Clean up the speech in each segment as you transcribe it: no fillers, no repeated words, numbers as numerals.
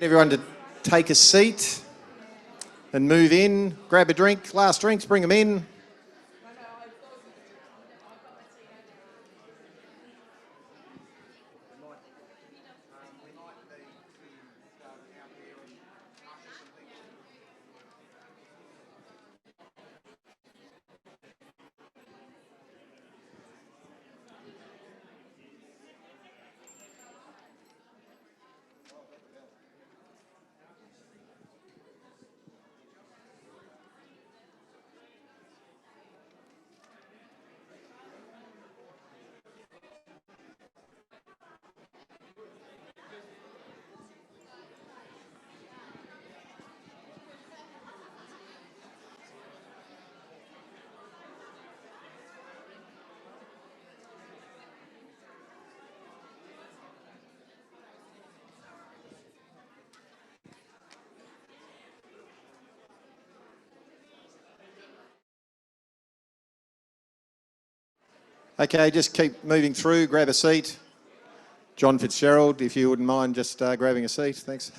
Everyone to take a seat and move in, grab a drink, last drinks, bring them in. Okay, just keep moving through, grab a seat. John Fitzgerald, if you wouldn't mind just grabbing a seat, thanks.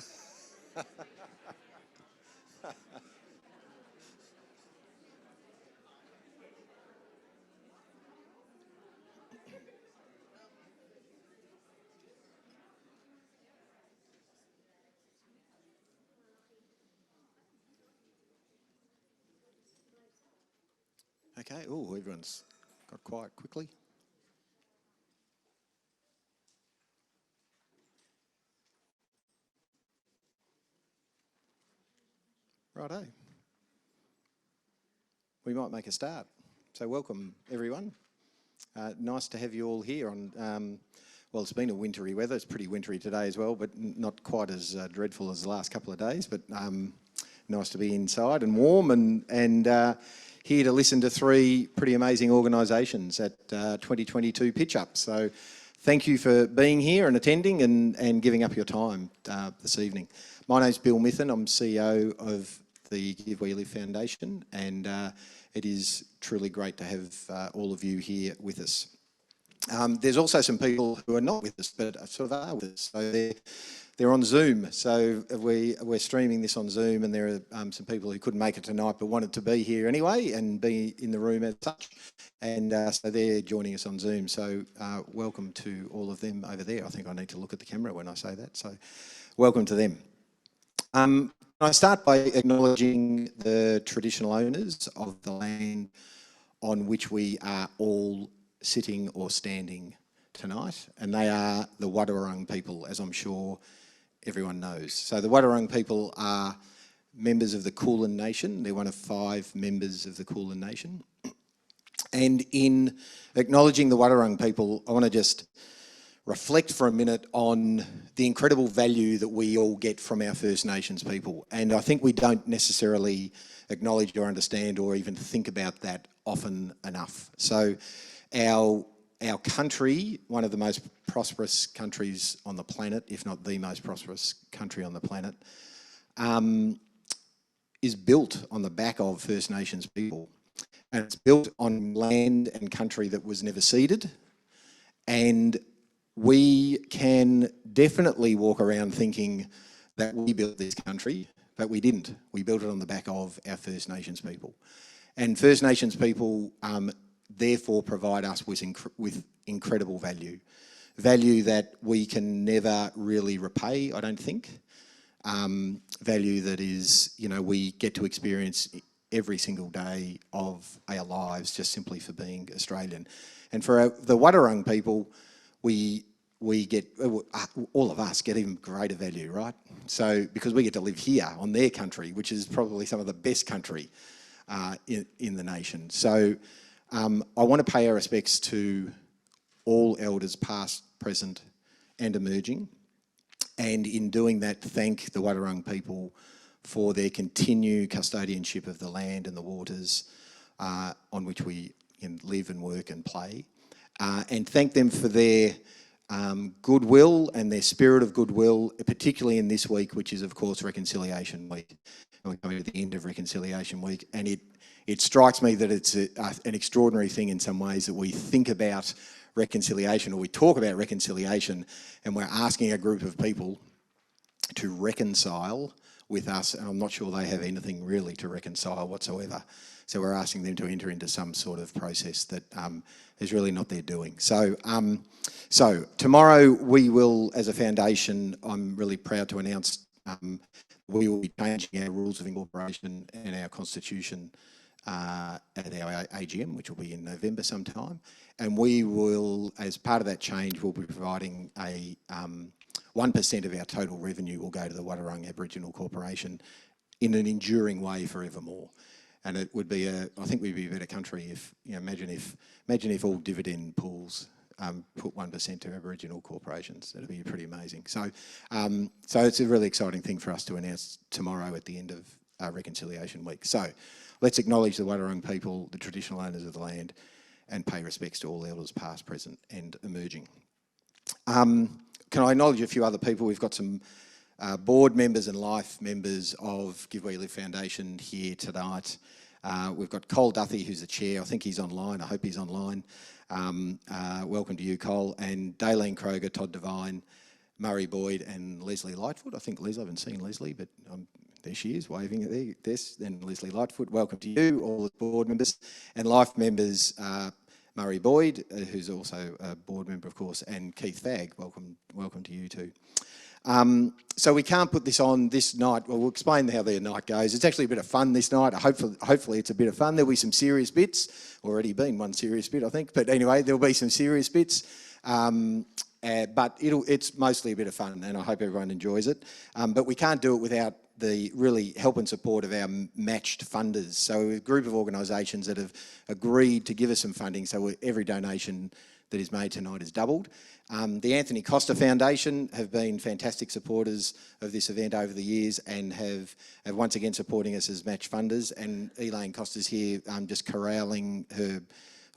Okay, oh, everyone's got quiet quickly. Righto. We might make a start. So welcome everyone. Nice to have you all here on, well, it's been a wintry weather. It's pretty wintry today as well, but not quite as dreadful as the last couple of days, but nice to be inside and warm and here to listen to three pretty amazing organisations at 2022 Pitch Up. So thank you for being here and attending and giving up your time this evening. My name's Bill Mithen. I'm CEO of the Give Where You Live Foundation, and it is truly great to have all of you here with us. There's also some people who are not with us, but sort of are with us. So they're on Zoom. So we're streaming this on Zoom, and there are some people who couldn't make it tonight but wanted to be here anyway and be in the room as such. And so they're joining us on Zoom. So welcome to all of them over there. I think I need to look at the camera when I say that. So welcome to them. I start by acknowledging the traditional owners of the land on which we are all sitting or standing tonight, and they are the Wadawurrung people, as I'm sure everyone knows. So the Wadawurrung people are members of the Kulin Nation. They're one of 5 members of the Kulin Nation. And in acknowledging the Wadawurrung people, I want to just reflect for a minute on the incredible value that we all get from our First Nations people. And I think we don't necessarily acknowledge or understand or even think about that often enough. So our country, one of the most prosperous countries on the planet, if not the most prosperous country on the planet, is built on the back of First Nations people. And it's built on land and country that was never ceded. And we can definitely walk around thinking that we built this country, but we didn't. We built it on the back of our First Nations people. And First Nations people therefore provide us with incredible value. Value that we can never really repay, I don't think. Value that is, you know, we get to experience every single day of our lives just simply for being Australian. And for the Wadawurrung people, we get, all of us get even greater value, right? So, because we get to live here on their country, which is probably some of the best country in the nation. So I want to pay our respects to all elders past, present and emerging. And in doing that, thank the Wadawurrung people for their continued custodianship of the land and the waters on which we live and work and play. And thank them for their goodwill and their spirit of goodwill, particularly in this week, which is of course Reconciliation Week. And we're coming to the end of Reconciliation Week, and it strikes me that it's an extraordinary thing in some ways that we think about reconciliation, or we talk about reconciliation, and we're asking a group of people to reconcile with us, and I'm not sure they have anything really to reconcile whatsoever. So we're asking them to enter into some sort of process that is really not their doing. So tomorrow we will, as a foundation, I'm really proud to announce we will be changing our rules of incorporation and our constitution at our AGM, which will be in November sometime. And we will, as part of that change, we'll be providing a 1% of our total revenue will go to the Wadawurrung Aboriginal Corporation in an enduring way forevermore. And it would be I think we'd be a better country if, imagine if all dividend pools put 1% to Aboriginal corporations. That'd be pretty amazing. So it's a really exciting thing for us to announce tomorrow at the end of Reconciliation Week. So let's acknowledge the Wadawurrung people, the traditional owners of the land, and pay respects to all elders past, present and emerging. Can I acknowledge a few other people? We've got some board members and life members of Give Where You Live Foundation here tonight. We've got Cole Duthie, who's the chair. I think he's online. I hope he's online. Welcome to you, Cole. And Daleen Kroger, Todd Devine, Murray Boyd and Leslie Lightfoot. I think Leslie, I haven't seen Leslie, but there she is, waving at this. Then Leslie Lightfoot, welcome to you, all the board members. And life members, Murray Boyd, who's also a board member, of course, and Keith Fagg, welcome to you too. So we can't put this on this night. Well, we'll explain how the night goes. It's actually a bit of fun this night. Hopefully it's a bit of fun. There'll be some serious bits. Already been one serious bit, I think. But anyway, there'll be some serious bits. But it's mostly a bit of fun, and I hope everyone enjoys it. But we can't do it without the really help and support of our matched funders. So a group of organisations that have agreed to give us some funding, so every donation that is made tonight is doubled. The Anthony Costa Foundation have been fantastic supporters of this event over the years and have once again supporting us as match funders. And Elaine Costa's here just corralling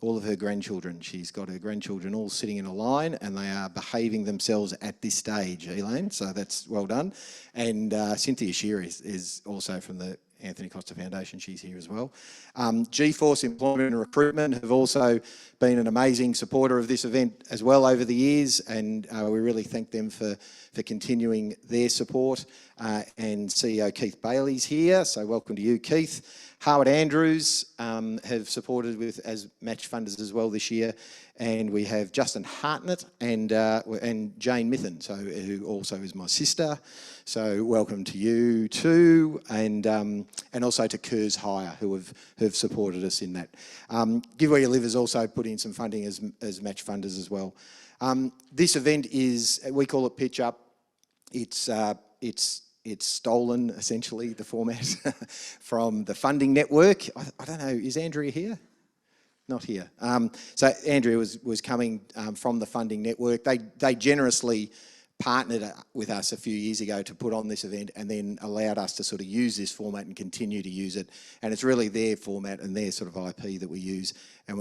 all of her grandchildren. She's got her grandchildren all sitting in a line and they are behaving themselves at this stage, Elaine, so that's well done. And Cynthia Shearer is also from the Anthony Costa Foundation, she's here as well. GForce Employment and Recruitment have also been an amazing supporter of this event as well over the years, and we really thank them for continuing their support. And CEO Keith Bailey's here, so welcome to you, Keith. Howard Andrews have supported as match funders as well this year, and we have Justin Hartnett and Jane Mithen, who also is my sister. So welcome to you too, and also to Kerrs Hire, who have supported us in that. Give Where You Live has also put in some funding as match funders as well. This event we call it Pitch Up. It's stolen, essentially, the format from the funding network. I don't know, is Andrea here? Not here. So Andrea was coming from the funding network. They generously partnered with us a few years ago to put on this event and then allowed us to sort of use this format and continue to use it. And it's really their format and their sort of IP that we use. And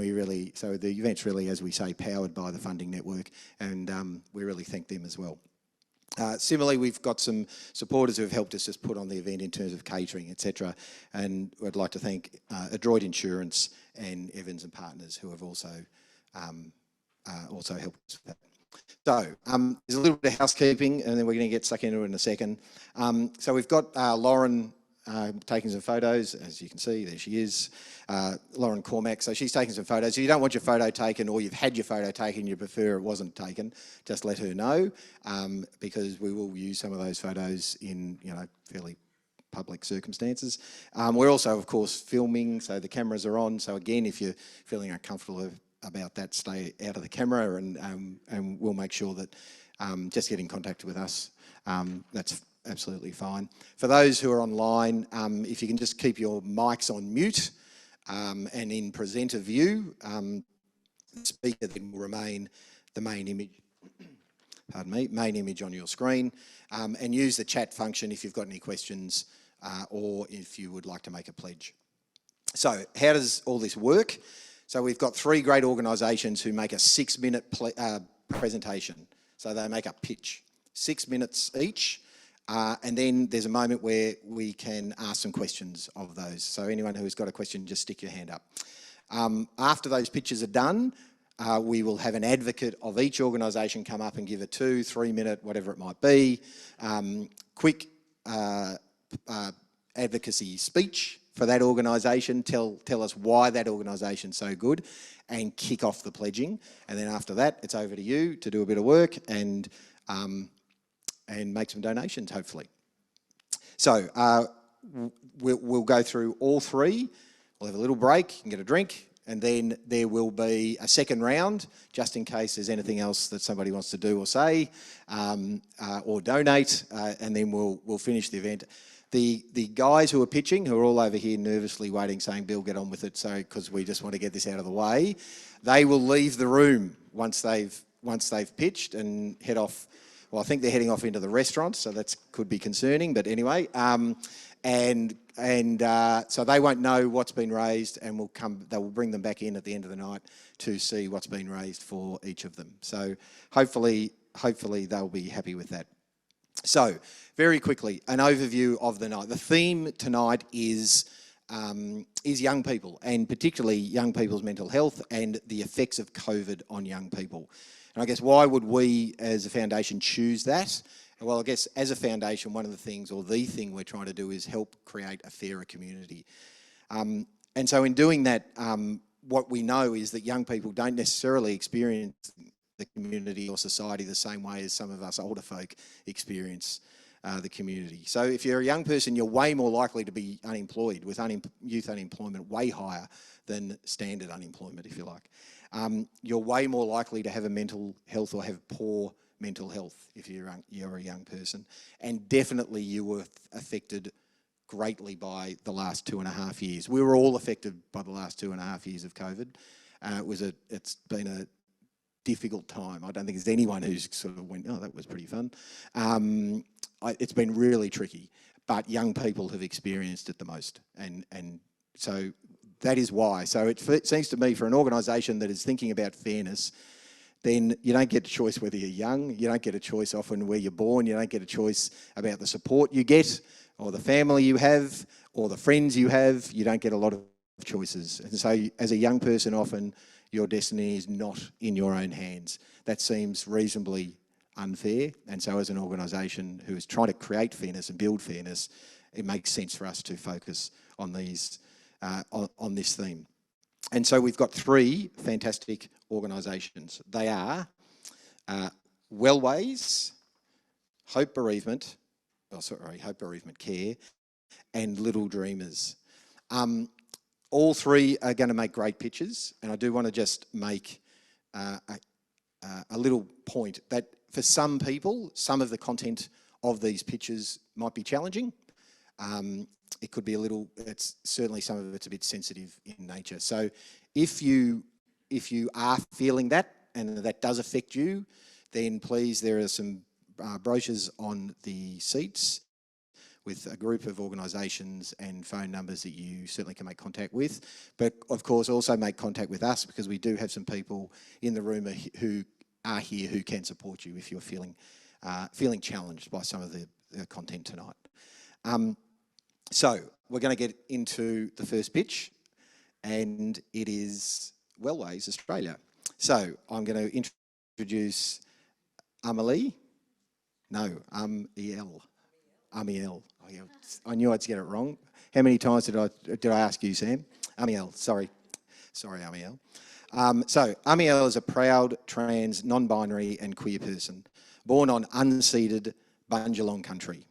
so the event's really, as we say, powered by the funding network, and we really thank them as well. Similarly, we've got some supporters who have helped us just put on the event in terms of catering, etc. And I'd like to thank Adroit Insurance and Evans and Partners, who have also helped us with that. So there's a little bit of housekeeping, and then we're going to get stuck into it in a second. So we've got Lauren taking some photos, as you can see, there she is, Lauren Cormack. So she's taking some photos. If you don't want your photo taken, or you've had your photo taken, you prefer it wasn't taken, just let her know, because we will use some of those photos in fairly public circumstances. We're also, of course, filming, so the cameras are on. So again, if you're feeling uncomfortable about that, stay out of the camera, and we'll make sure that just get in contact with us. That's absolutely fine. For those who are online, if you can just keep your mics on mute and in presenter view, the speaker then will remain the main image, main image on your screen, and use the chat function if you've got any questions or if you would like to make a pledge. So how does all this work? So we've got 3 great organisations who make a 6-minute presentation. So they make a pitch, 6 minutes each. And then there's a moment where we can ask some questions of those. So anyone who's got a question, just stick your hand up. After those pitches are done, we will have an advocate of each organisation come up and give a 2-3 minute, whatever it might be, quick advocacy speech for that organisation, tell us why that organisation's so good, and kick off the pledging. And then after that, it's over to you to do a bit of work and make some donations, hopefully. So we'll go through all three. We'll have a little break, you can get a drink, and then there will be a second round, just in case there's anything else that somebody wants to do or say, or donate, and then we'll finish the event. The guys who are pitching, who are all over here nervously waiting, saying, Bill, get on with it, so because we just want to get this out of the way, they will leave the room once they've pitched and head off. Well, I think they're heading off into the restaurant, so that could be concerning, but anyway. So they won't know what's been raised, and they will bring them back in at the end of the night to see what's been raised for each of them. So hopefully they'll be happy with that. So very quickly, an overview of the night. The theme tonight is young people, and particularly young people's mental health and the effects of COVID on young people. And I guess why would we as a foundation choose that? Well, I guess as a foundation, one of the things, or the thing we're trying to do, is help create a fairer community. And so in doing that, what we know is that young people don't necessarily experience the community or society the same way as some of us older folk experience the community. So if you're a young person, you're way more likely to be unemployed, with youth unemployment way higher than standard unemployment, if you like. You're way more likely to have a mental health or have poor mental health if you're a young person. And definitely you were affected greatly by the last 2.5 years. We were all affected by the last 2.5 years of COVID. It's been a difficult time. I don't think there's anyone who's sort of went, oh, that was pretty fun. It's been really tricky, but young people have experienced it the most. And so that is why. So it seems to me, for an organisation that is thinking about fairness, then you don't get a choice whether you're young, you don't get a choice often where you're born, you don't get a choice about the support you get, or the family you have, or the friends you have. You don't get a lot of choices. And so as a young person, often your destiny is not in your own hands. That seems reasonably unfair. And so as an organisation who is trying to create fairness and build fairness, it makes sense for us to focus on these, on this theme. And so we've got three fantastic organisations. They are Wellways, Hope Bereavement Care, and Little Dreamers. All three are going to make great pitches, and I do want to just make a little point that for some people, some of the content of these pitches might be challenging. It could be it's certainly some of it's a bit sensitive in nature. So if you are feeling that, and that does affect you, then please, there are some brochures on the seats with a group of organisations and phone numbers that you certainly can make contact with. But of course, also make contact with us, because we do have some people in the room who are here who can support you if you're feeling challenged by some of the content tonight. So we're going to get into the first pitch, and it is Wellways Australia. So I'm going to introduce Amiel. Amiel. Oh, yeah. I knew I'd get it wrong. How many times did I ask you, Sam? Amiel. Sorry, Amiel. So Amiel is a proud trans, non-binary and queer person, born on unceded Bundjalung country.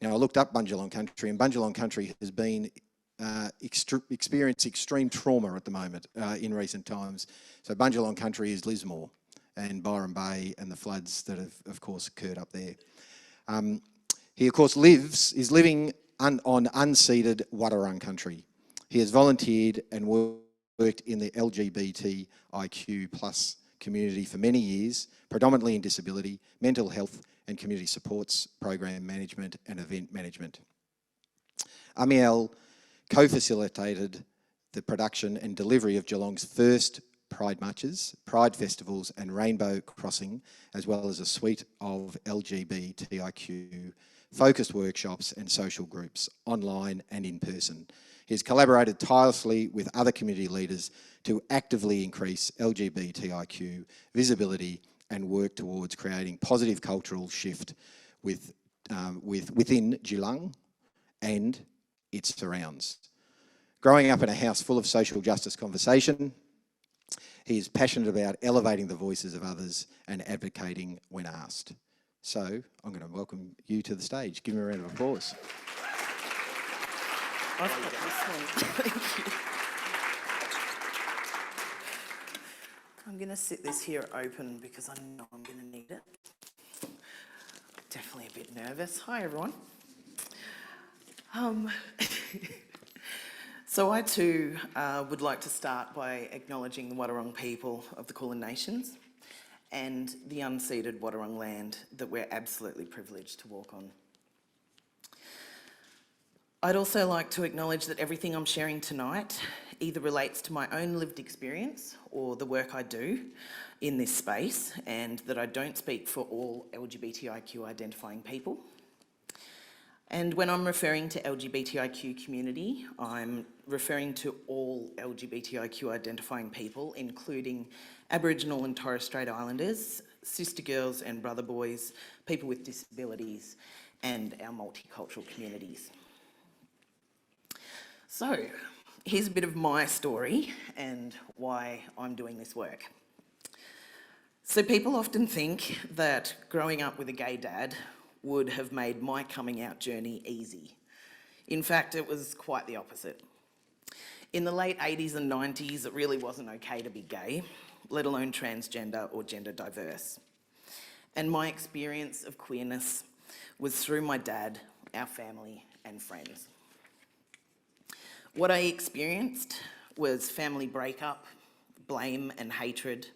Now, I looked up Bundjalung country, and Bundjalung country has been experiencing extreme trauma at the moment in recent times. So Bundjalung country is Lismore and Byron Bay and the floods that have, of course, occurred up there. He, of course, is living on unceded Wadawurrung country. He has volunteered and worked in the LGBTIQ+ community for many years, predominantly in disability, mental health and community supports, program management and event management. Amiel co-facilitated the production and delivery of Geelong's first Pride marches, Pride festivals and Rainbow Crossing, as well as a suite of LGBTIQ focused workshops and social groups, online and in person. He has collaborated tirelessly with other community leaders to actively increase LGBTIQ visibility and work towards creating positive cultural shift with within Geelong and its surrounds. Growing up in a house full of social justice conversation, he is passionate about elevating the voices of others and advocating when asked. So I'm going to welcome you to the stage. Give him a round of applause. I've got this one. Thank you. I'm going to sit this here open because I know I'm going to need it. Definitely a bit nervous. Hi, everyone. So I too would like to start by acknowledging the Wadawurrung people of the Kulin Nations and the unceded Wadawurrung land that we're absolutely privileged to walk on. I'd also like to acknowledge that everything I'm sharing tonight either relates to my own lived experience or the work I do in this space, and that I don't speak for all LGBTIQ identifying people. And when I'm referring to LGBTIQ community, I'm referring to all LGBTIQ identifying people, including Aboriginal and Torres Strait Islanders, sister girls and brother boys, people with disabilities, and our multicultural communities. So, here's a bit of my story and why I'm doing this work. So people often think that growing up with a gay dad would have made my coming out journey easy. In fact, it was quite the opposite. In the late 80s and 90s, it really wasn't okay to be gay, let alone transgender or gender diverse. And my experience of queerness was through my dad, our family, and friends. What I experienced was family breakup, blame and hatred.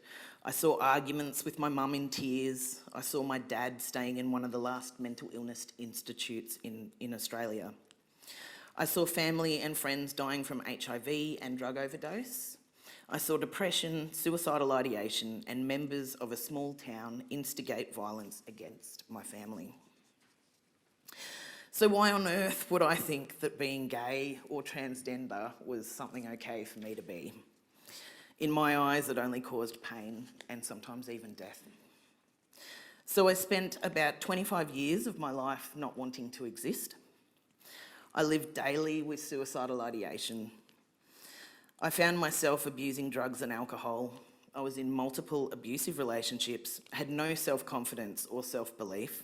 I saw arguments with my mum in tears. I saw my dad staying in one of the last mental illness institutes in Australia. I saw family and friends dying from HIV and drug overdose. I saw depression, suicidal ideation, and members of a small town instigate violence against my family. So why on earth would I think that being gay or transgender was something okay for me to be? In my eyes, it only caused pain and sometimes even death. So I spent about 25 years of my life not wanting to exist. I lived daily with suicidal ideation. I found myself abusing drugs and alcohol. I was in multiple abusive relationships, had no self-confidence or self-belief,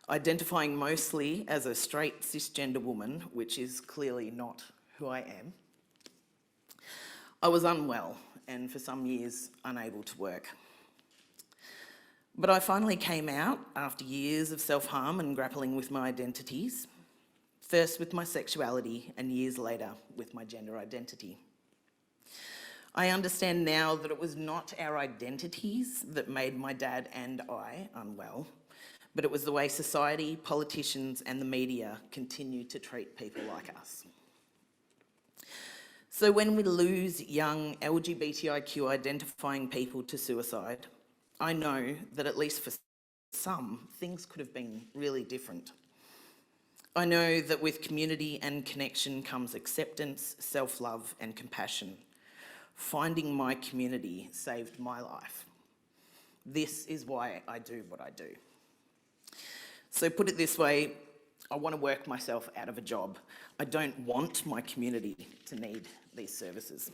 identifying mostly as a straight cisgender woman, which is clearly not who I am. I was unwell and for some years unable to work. But I finally came out after years of self-harm and grappling with my identities, first with my sexuality and years later with my gender identity. I understand now that it was not our identities that made my dad and I unwell, but it was the way society, politicians and the media continue to treat people like us. So when we lose young LGBTIQ identifying people to suicide, I know that at least for some, things could have been really different. I know that with community and connection comes acceptance, self-love and compassion. Finding my community saved my life. This is why I do what I do. So put it this way, I want to work myself out of a job. I don't want my community to need these services.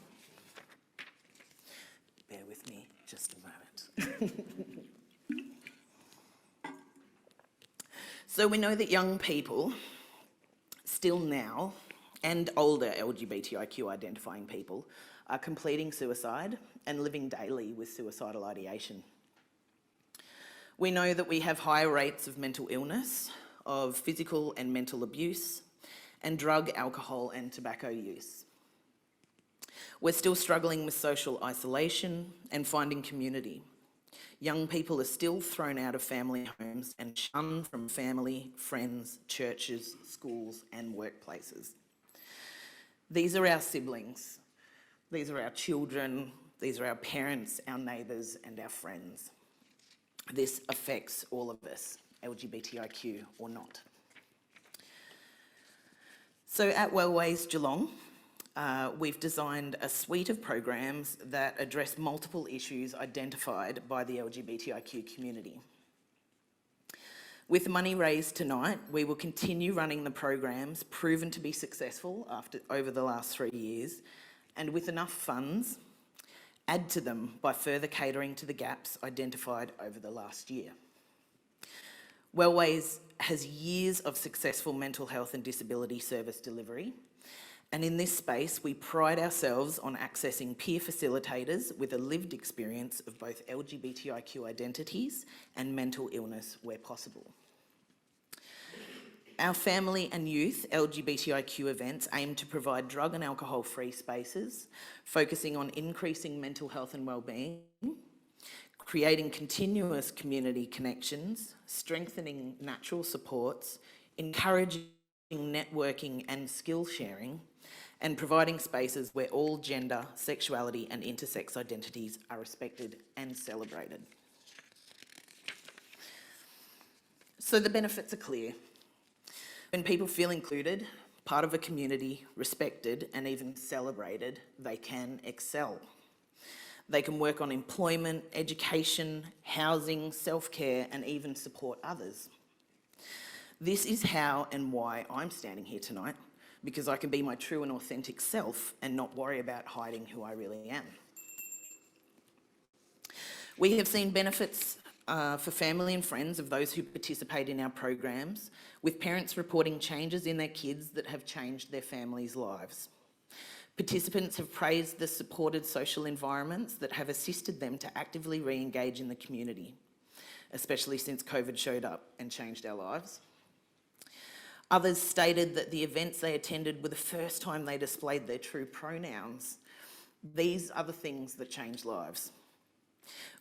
Bear with me just a moment. So we know that young people, still now, and older LGBTIQ identifying people, are completing suicide and living daily with suicidal ideation. We know that we have higher rates of mental illness, of physical and mental abuse, and drug, alcohol and tobacco use. We're still struggling with social isolation and finding community. Young people are still thrown out of family homes and shunned from family, friends, churches, schools and workplaces. These are our siblings. These are our children. These are our parents, our neighbours and our friends. This affects all of us, LGBTIQ or not. So at Wellways Geelong, we've designed a suite of programs that address multiple issues identified by the LGBTIQ community. With the money raised tonight, we will continue running the programs proven to be successful over the last 3 years, and with enough funds, add to them by further catering to the gaps identified over the last year. Wellways has years of successful mental health and disability service delivery, and in this space, we pride ourselves on accessing peer facilitators with a lived experience of both LGBTIQ identities and mental illness where possible. Our family and youth LGBTIQ events aim to provide drug and alcohol-free spaces, focusing on increasing mental health and wellbeing, creating continuous community connections, strengthening natural supports, encouraging networking and skill sharing, and providing spaces where all gender, sexuality and intersex identities are respected and celebrated. So the benefits are clear. When people feel included, part of a community, respected and even celebrated, they can excel. They can work on employment, education, housing, self-care and even support others. This is how and why I'm standing here tonight, because I can be my true and authentic self and not worry about hiding who I really am. We have seen benefits for family and friends of those who participate in our programs, with parents reporting changes in their kids that have changed their families' lives. Participants have praised the supported social environments that have assisted them to actively re-engage in the community, especially since COVID showed up and changed our lives. Others stated that the events they attended were the first time they displayed their true pronouns. These are the things that change lives.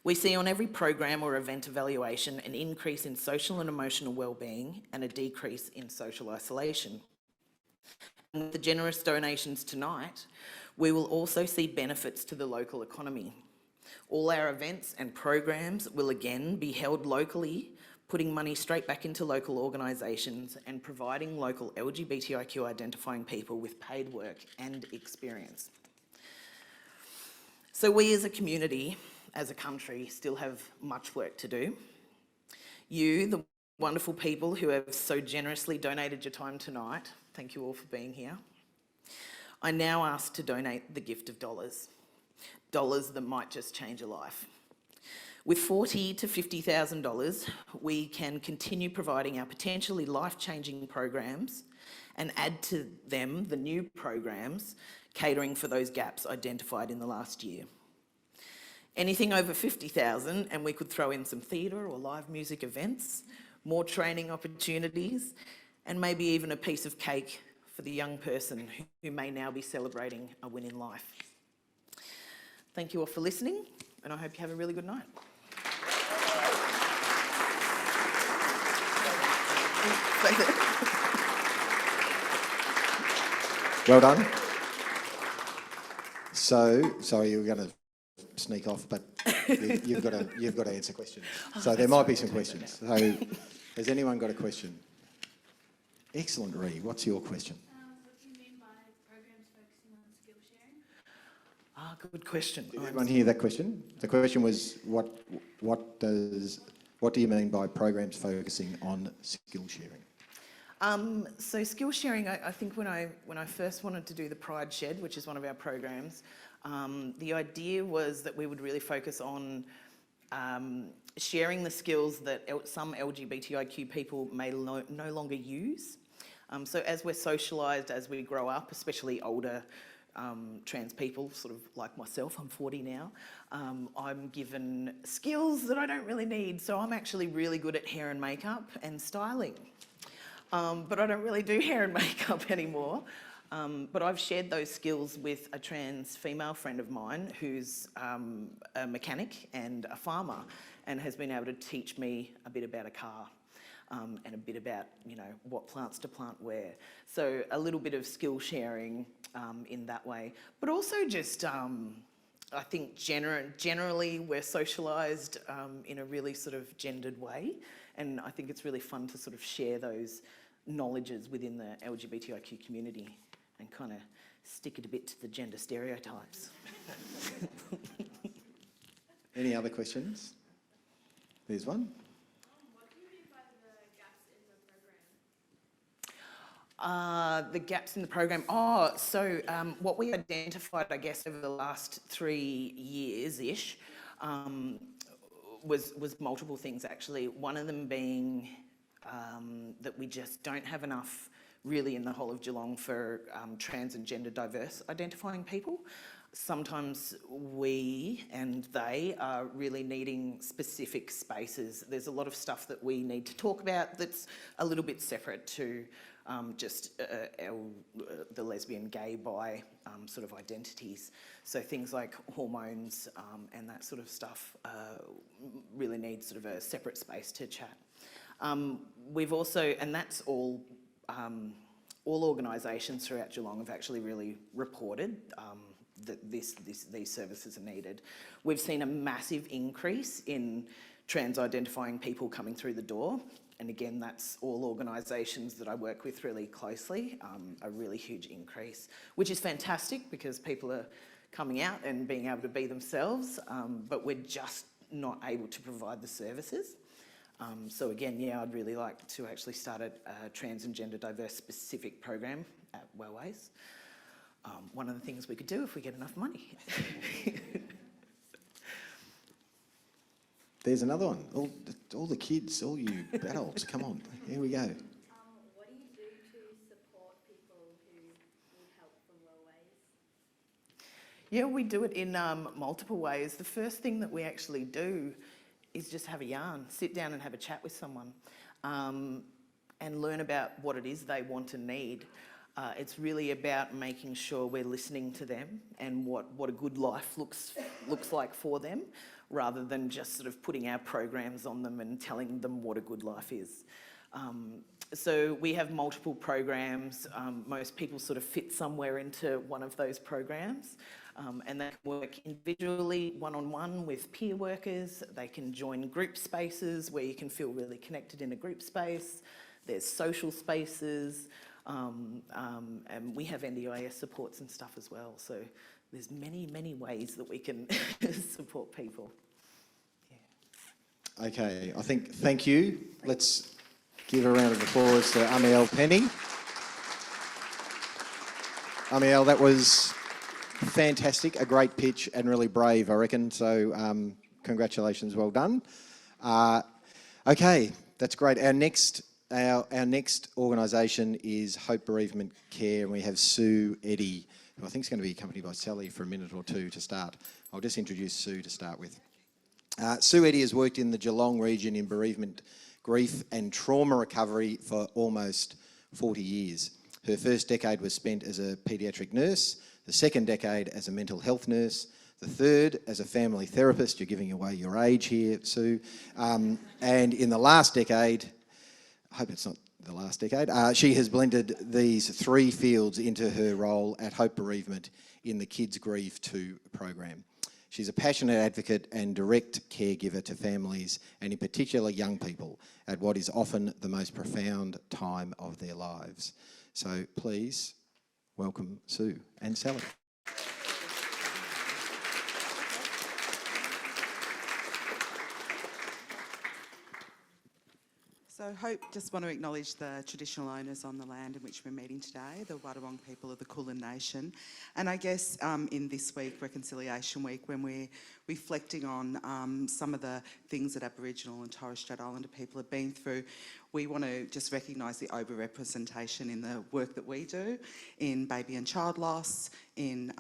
We see on every program or event evaluation an increase in social and emotional wellbeing and a decrease in social isolation. And with the generous donations tonight, we will also see benefits to the local economy. All our events and programs will again be held locally, putting money straight back into local organisations and providing local LGBTIQ identifying people with paid work and experience. So we as a community, as a country, still have much work to do. You, the wonderful people who have so generously donated your time tonight, thank you all for being here. I now ask to donate the gift of dollars. Dollars that might just change a life. With $40,000 to $50,000, we can continue providing our potentially life-changing programs and add to them the new programs catering for those gaps identified in the last year. Anything over $50,000 and we could throw in some theatre or live music events, more training opportunities, and maybe even a piece of cake for the young person who may now be celebrating a win in life. Thank you all for listening, and I hope you have a really good night. Well done. So, sorry, you were going to sneak off, but you've got to answer questions. So there might be some questions. So has anyone got a question? Excellent, Ree. What's your question? What do you mean by programs focusing on skill sharing? Good question. Did everyone hear that question? The question was, what do you mean by programs focusing on skill sharing? So skill sharing, I think when I first wanted to do the Pride Shed, which is one of our programs, the idea was that we would really focus on sharing the skills that some LGBTIQ people may no longer use. So as we're socialised, as we grow up, especially older trans people, sort of like myself, I'm 40 now, I'm given skills that I don't really need. So I'm actually really good at hair and makeup and styling. But I don't really do hair and makeup anymore. But I've shared those skills with a trans female friend of mine who's a mechanic and a farmer and has been able to teach me a bit about a car and a bit about, what plants to plant where. So a little bit of skill sharing in that way. But also just, I think generally we're socialised in a really sort of gendered way. And I think it's really fun to sort of share those knowledges within the LGBTIQ community and kind of stick it a bit to the gender stereotypes. Any other questions? There's one. What do you mean by the The gaps in the program. What we identified, I guess, over the last 3 years-ish, was multiple things actually. One of them being that we just don't have enough really in the whole of Geelong for trans and gender diverse identifying people. Sometimes we and they are really needing specific spaces. There's a lot of stuff that we need to talk about that's a little bit separate to the lesbian, gay, bi sort of identities. So things like hormones and that sort of stuff really need sort of a separate space to chat. We've also, and that's all organisations throughout Geelong have actually really reported that these services are needed. We've seen a massive increase in trans identifying people coming through the door. And again, that's all organisations that I work with really closely, a really huge increase, which is fantastic because people are coming out and being able to be themselves, but we're just not able to provide the services. So again, yeah, I'd really like to actually start a trans and gender diverse specific program at Wellways. One of the things we could do if we get enough money. There's another one. All the kids, all you adults, come on. Here we go. What do you do to support people who need help from Wellways? Yeah, we do it in multiple ways. The first thing that we actually do is just have a yarn, sit down and have a chat with someone and learn about what it is they want and need. It's really about making sure we're listening to them and what a good life looks like for them, rather than just sort of putting our programs on them and telling them what a good life is. So we have multiple programs. Most people sort of fit somewhere into one of those programs. And they can work individually, one-on-one with peer workers. They can join group spaces where you can feel really connected in a group space. There's social spaces. And we have NDIS supports and stuff as well. So there's many, many ways that we can support people. Yeah. Okay, thank you. Let's give a round of applause to Amiel Penny. Amiel, that was fantastic, a great pitch and really brave, I reckon. So congratulations, well done. Okay, that's great. Our next organisation is Hope Bereavement Care, and we have Sue Eddy, who I think is going to be accompanied by Sally for a minute or two to start. I'll just introduce Sue to start with. Sue Eddy has worked in the Geelong region in bereavement, grief and trauma recovery for almost 40 years. Her first decade was spent as a paediatric nurse, the second decade as a mental health nurse, the third as a family therapist. You're giving away your age here, Sue. And in the last decade, I hope it's not the last decade, she has blended these 3 fields into her role at Hope Bereavement in the Kids Grieve 2 program. She's a passionate advocate and direct caregiver to families, and in particular young people, at what is often the most profound time of their lives. So please welcome Sue and Sally. So Hope just want to acknowledge the traditional owners on the land in which we're meeting today, the Wadawong people of the Kulin Nation. And I guess in this week, Reconciliation Week, when we're reflecting on some of the things that Aboriginal and Torres Strait Islander people have been through, we want to just recognise the overrepresentation in the work that we do in baby and child loss, in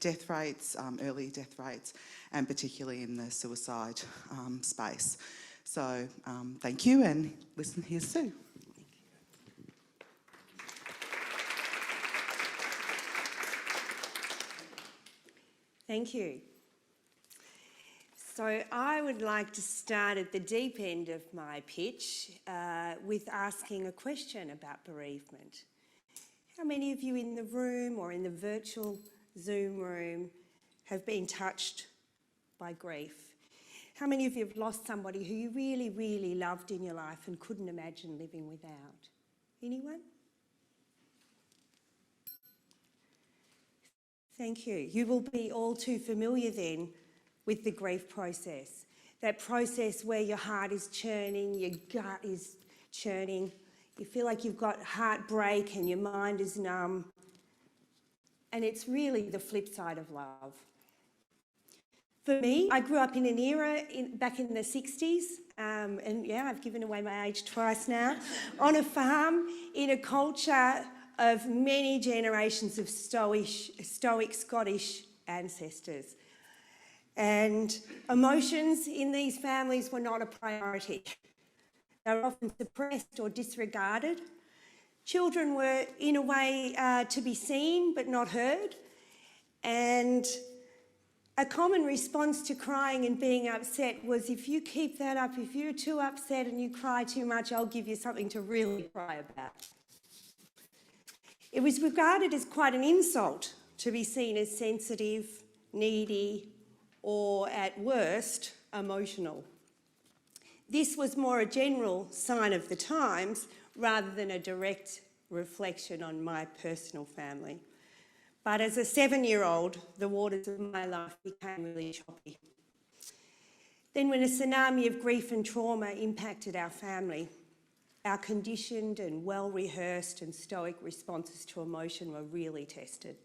death rates, early death rates, and particularly in the suicide space. So thank you, and listen, here's Sue. Thank you. So I would like to start at the deep end of my pitch with asking a question about bereavement. How many of you in the room or in the virtual Zoom room have been touched by grief? How many of you have lost somebody who you really, really loved in your life and couldn't imagine living without? Anyone? Thank you. You will be all too familiar then with the grief process. That process where your heart is churning, your gut is churning, You feel like you've got heartbreak and your mind is numb. And it's really the flip side of love. For me, I grew up in an era back in the 60s, and yeah, I've given away my age twice now, on a farm in a culture of many generations of stoic Scottish ancestors. And emotions in these families were not a priority. They were often suppressed or disregarded. Children were, in a way, to be seen but not heard. And a common response to crying and being upset was, if you keep that up, if you're too upset and you cry too much, I'll give you something to really cry about. It was regarded as quite an insult to be seen as sensitive, needy, or at worst, emotional. This was more a general sign of the times rather than a direct reflection on my personal family. But as a 7-year-old, the waters of my life became really choppy. Then when a tsunami of grief and trauma impacted our family, our conditioned and well-rehearsed and stoic responses to emotion were really tested.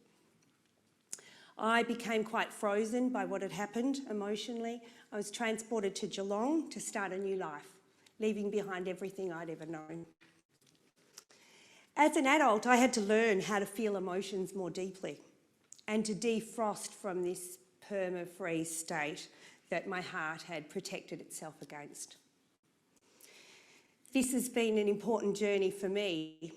I became quite frozen by what had happened emotionally. I was transported to Geelong to start a new life, leaving behind everything I'd ever known. As an adult, I had to learn how to feel emotions more deeply and to defrost from this perma-freeze state that my heart had protected itself against. This has been an important journey for me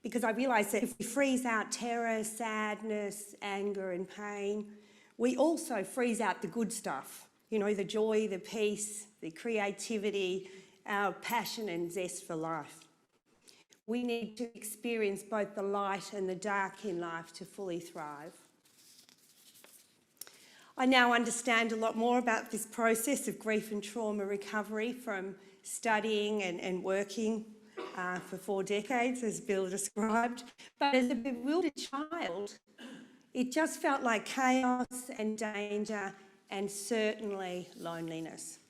because I realised that if we freeze out terror, sadness, anger and pain, we also freeze out the good stuff, you know, the joy, the peace, the creativity, our passion and zest for life. We need to experience both the light and the dark in life to fully thrive. I now understand a lot more about this process of grief and trauma recovery from studying and working for 4 decades, as Bill described. But as a bewildered child, it just felt like chaos and danger and certainly loneliness.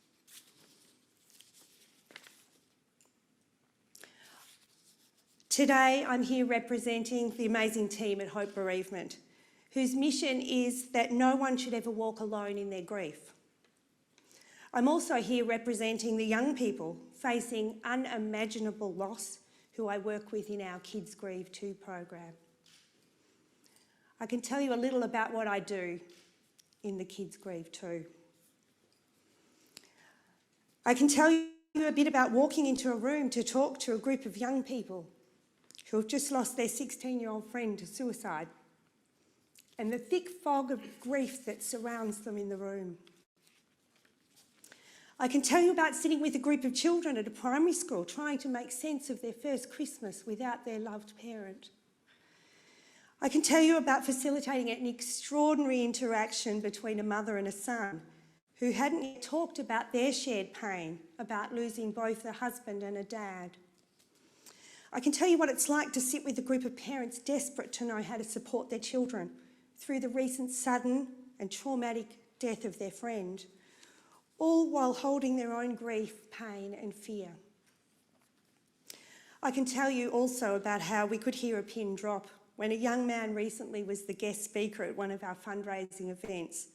Today, I'm here representing the amazing team at Hope Bereavement, whose mission is that no one should ever walk alone in their grief. I'm also here representing the young people facing unimaginable loss who I work with in our Kids Grieve 2 program. I can tell you a little about what I do in the Kids Grieve 2. I can tell you a bit about walking into a room to talk to a group of young people who have just lost their 16-year-old friend to suicide and the thick fog of grief that surrounds them in the room. I can tell you about sitting with a group of children at a primary school trying to make sense of their first Christmas without their loved parent. I can tell you about facilitating an extraordinary interaction between a mother and a son who hadn't yet talked about their shared pain, about losing both a husband and a dad. I can tell you what it's like to sit with a group of parents desperate to know how to support their children through the recent sudden and traumatic death of their friend, all while holding their own grief, pain and fear. I can tell you also about how we could hear a pin drop when a young man recently was the guest speaker at one of our fundraising events,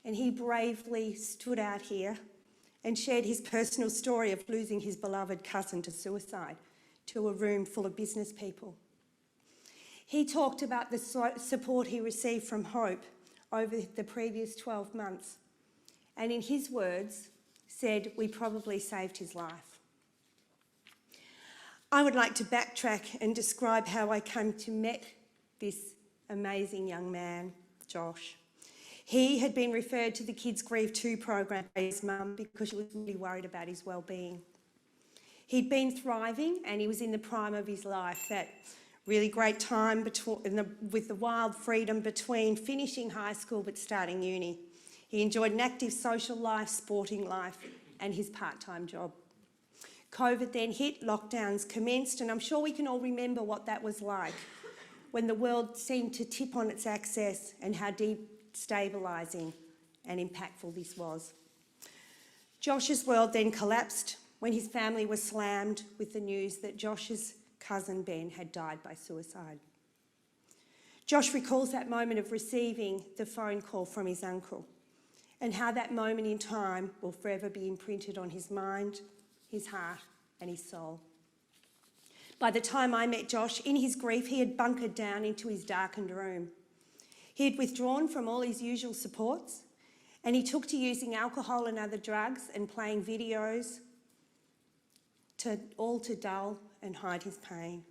and he bravely stood out here and shared his personal story of losing his beloved cousin to suicide to a room full of business people. He talked about the support he received from Hope over the previous 12 months, and in his words, said, "We probably saved his life." I would like to backtrack and describe how I came to meet this amazing young man, Josh. He had been referred to the Kids Grieve 2 program by his mum because she was really worried about his well-being. He'd been thriving and he was in the prime of his life, that really great time with the wild freedom between finishing high school but starting uni. He enjoyed an active social life, sporting life and his part-time job. COVID then hit, lockdowns commenced, and I'm sure we can all remember what that was like when the world seemed to tip on its axis and how destabilising and impactful this was. Josh's world then collapsed when his family was slammed with the news that Josh's cousin Ben had died by suicide. Josh recalls that moment of receiving the phone call from his uncle and how that moment in time will forever be imprinted on his mind, his heart and his soul. By the time I met Josh, in his grief, he had bunkered down into his darkened room. He had withdrawn from all his usual supports, and he took to using alcohol and other drugs and playing videos to dull and hide his pain.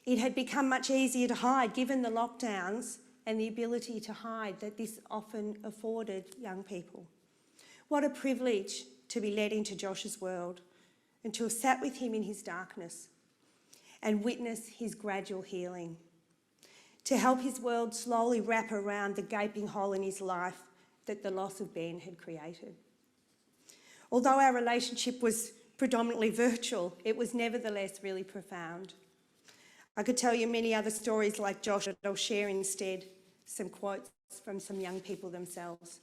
It had become much easier to hide given the lockdowns and the ability to hide that this often afforded young people. What a privilege to be led into Josh's world and to have sat with him in his darkness and witness his gradual healing, to help his world slowly wrap around the gaping hole in his life that the loss of Ben had created. Although our relationship was predominantly virtual, it was nevertheless really profound. I could tell you many other stories like Josh, but I'll share instead some quotes from some young people themselves.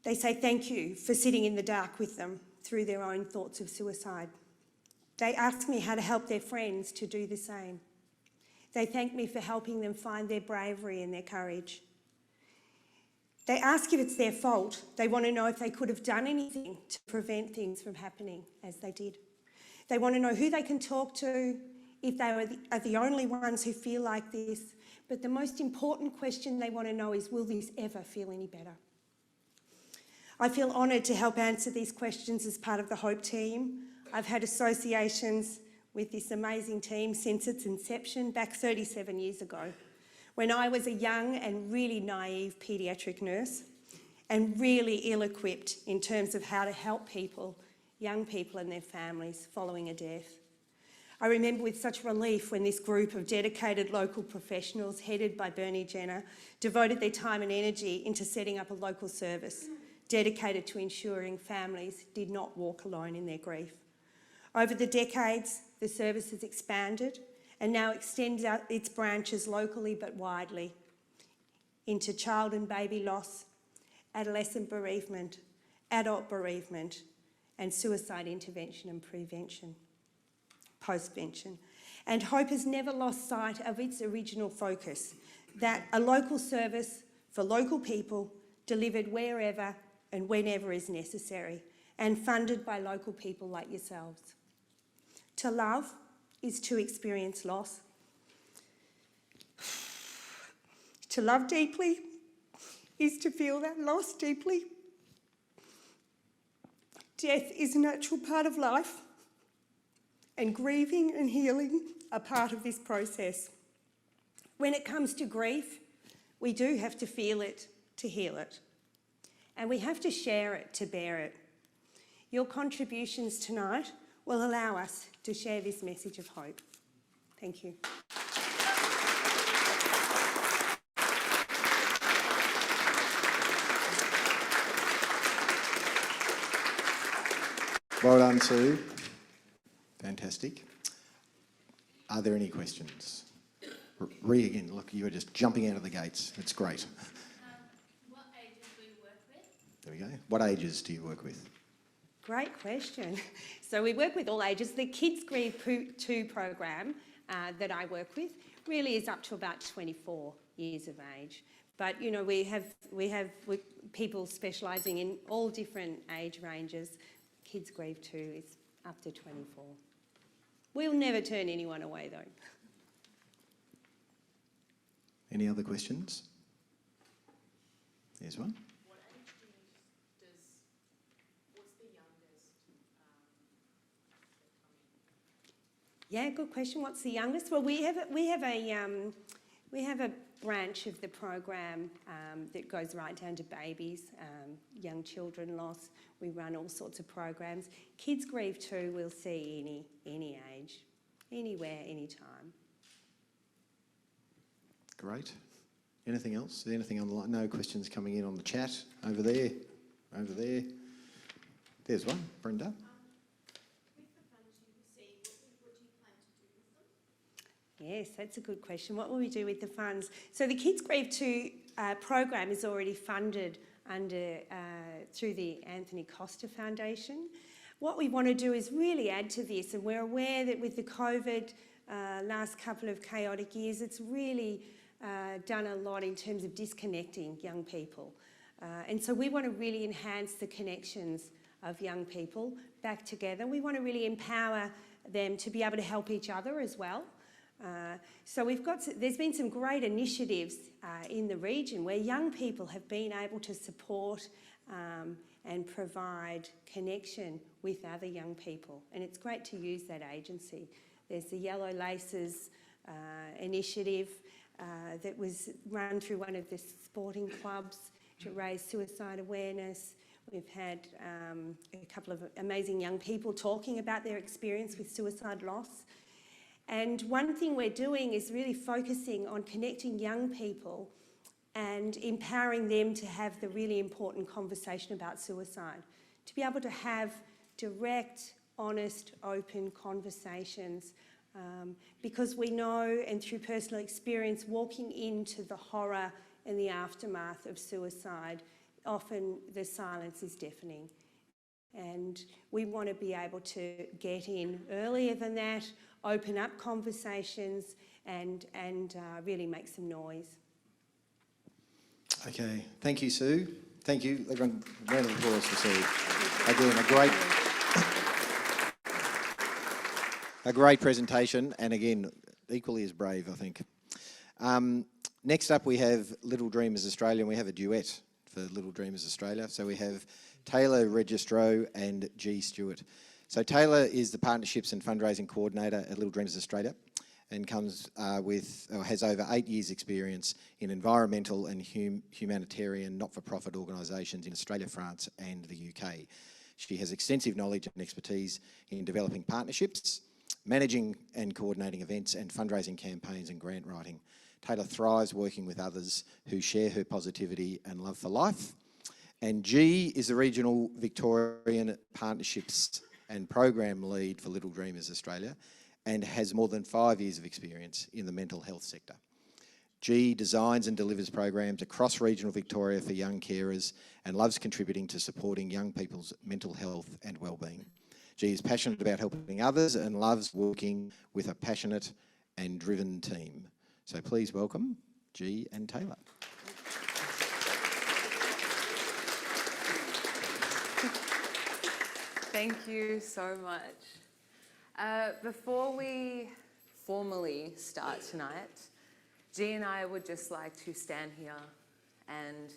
They say thank you for sitting in the dark with them through their own thoughts of suicide. They ask me how to help their friends to do the same. They thank me for helping them find their bravery and their courage. They ask if it's their fault. They want to know if they could have done anything to prevent things from happening as they did. They want to know who they can talk to, if they are the only ones who feel like this. But the most important question they want to know is, will this ever feel any better? I feel honoured to help answer these questions as part of the Hope team. I've had associations with this amazing team since its inception back 37 years ago, when I was a young and really naive paediatric nurse and really ill-equipped in terms of how to help people, young people and their families following a death. I remember with such relief when this group of dedicated local professionals, headed by Bernie Jenner, devoted their time and energy into setting up a local service dedicated to ensuring families did not walk alone in their grief. Over the decades, the service has expanded and now extends out its branches locally but widely into child and baby loss, adolescent bereavement, adult bereavement, and suicide intervention and prevention, postvention. And Hope has never lost sight of its original focus, that a local service for local people delivered wherever and whenever is necessary and funded by local people like yourselves. To love is to experience loss. To love deeply is to feel that loss deeply. Death is a natural part of life, and grieving and healing are part of this process. When it comes to grief, we do have to feel it to heal it, and we have to share it to bear it. Your contributions tonight will allow us to share this message of hope. Thank you. Well done, Sue. Fantastic. Are there any questions? Ree again, look, you were just jumping out of the gates. It's great. What ages do you work with? There we go. What ages do you work with? Great question. So we work with all ages. The Kids Grieve 2 program that I work with really is up to about 24 years of age. But you know, we have people specialising in all different age ranges. Kids Grieve 2 is up to 24. We'll never turn anyone away though. Any other questions? There's one. What age what's the youngest that come in? Yeah, good question. What's the youngest? Well, we have a branch of the program that goes right down to babies, young children lost. We run all sorts of programs. Kids Grieve 2 we'll see any age, anywhere, anytime. Great. Anything else? Is there anything on the line? No questions coming in on the chat. Over there. Over there. There's one. Brenda. With the funds you receive, what do you plan to do with them? Yes, that's a good question. What will we do with the funds? So the Kids Grieve 2 program is already funded through the Anthony Costa Foundation. What we want to do is really add to this, and we're aware that with the COVID last couple of chaotic years, it's really done a lot in terms of disconnecting young people. And so we want to really enhance the connections of young people back together. We want to really empower them to be able to help each other as well. So there's been some great initiatives in the region where young people have been able to support and provide connection with other young people. And it's great to use that agency. There's the Yellow Laces initiative that was run through one of the sporting clubs to raise suicide awareness. We've had a couple of amazing young people talking about their experience with suicide loss. And one thing we're doing is really focusing on connecting young people and empowering them to have the really important conversation about suicide, to be able to have direct, honest, open conversations, because we know, and through personal experience, walking into the horror and the aftermath of suicide, often the silence is deafening. And we want to be able to get in earlier than that, open up conversations and really make some noise. Okay, thank you, Sue. Thank you. Everyone, round of applause for Sue. Again, a great presentation, and again, equally as brave, I think. Next up, we have Little Dreamers Australia, and we have a duet for Little Dreamers Australia. So we have Taylor Registro and G. Stewart. So Taylor is the Partnerships and Fundraising Coordinator at Little Dreamers Australia, and has over 8 years' experience in environmental and humanitarian not-for-profit organisations in Australia, France and the UK. She has extensive knowledge and expertise in developing partnerships, managing and coordinating events and fundraising campaigns and grant writing. Taylor thrives working with others who share her positivity and love for life. And G is the Regional Victorian Partnerships and Program Lead for Little Dreamers Australia, and has more than 5 years of experience in the mental health sector. G designs and delivers programs across regional Victoria for young carers and loves contributing to supporting young people's mental health and wellbeing. G is passionate about helping others and loves working with a passionate and driven team. So please welcome G and Taylor. Thank you so much. Before we formally start tonight, G and I would just like to stand here and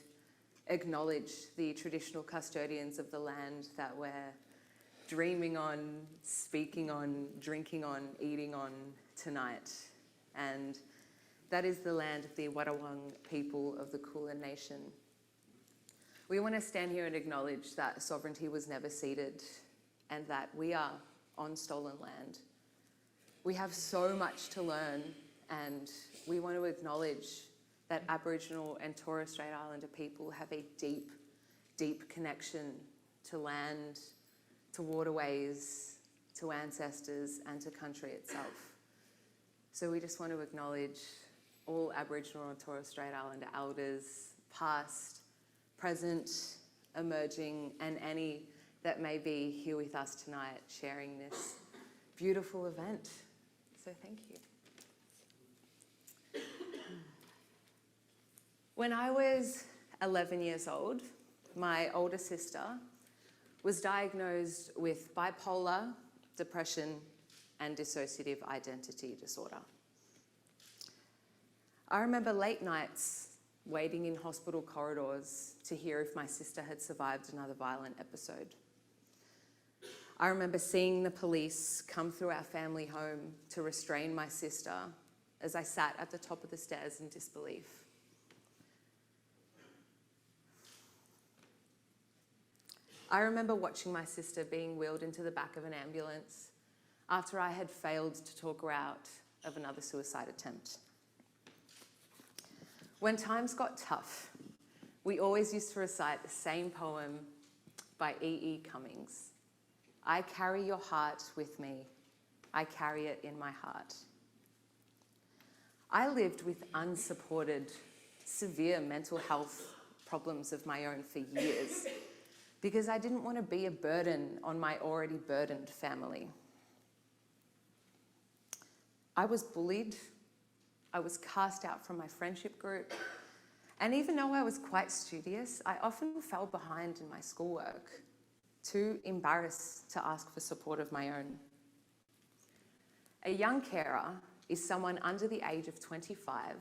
acknowledge the traditional custodians of the land that we're dreaming on, speaking on, drinking on, eating on tonight. And that is the land of the Wadawurrung people of the Kulin Nation. We want to stand here and acknowledge that sovereignty was never ceded and that we are on stolen land. We have so much to learn, and we want to acknowledge that Aboriginal and Torres Strait Islander people have a deep, deep connection to land, to waterways, to ancestors, and to country itself. So we just want to acknowledge all Aboriginal and Torres Strait Islander elders, past, present, emerging, and any that may be here with us tonight sharing this beautiful event. So thank you. When I was 11 years old, my older sister was diagnosed with bipolar, depression, and dissociative identity disorder. I remember late nights waiting in hospital corridors to hear if my sister had survived another violent episode. I remember seeing the police come through our family home to restrain my sister as I sat at the top of the stairs in disbelief. I remember watching my sister being wheeled into the back of an ambulance after I had failed to talk her out of another suicide attempt. When times got tough, we always used to recite the same poem by E.E. Cummings. I carry your heart with me. I carry it in my heart. I lived with unsupported, severe mental health problems of my own for years because I didn't want to be a burden on my already burdened family. I was bullied, I was cast out from my friendship group, and even though I was quite studious, I often fell behind in my schoolwork, too embarrassed to ask for support of my own. A young carer is someone under the age of 25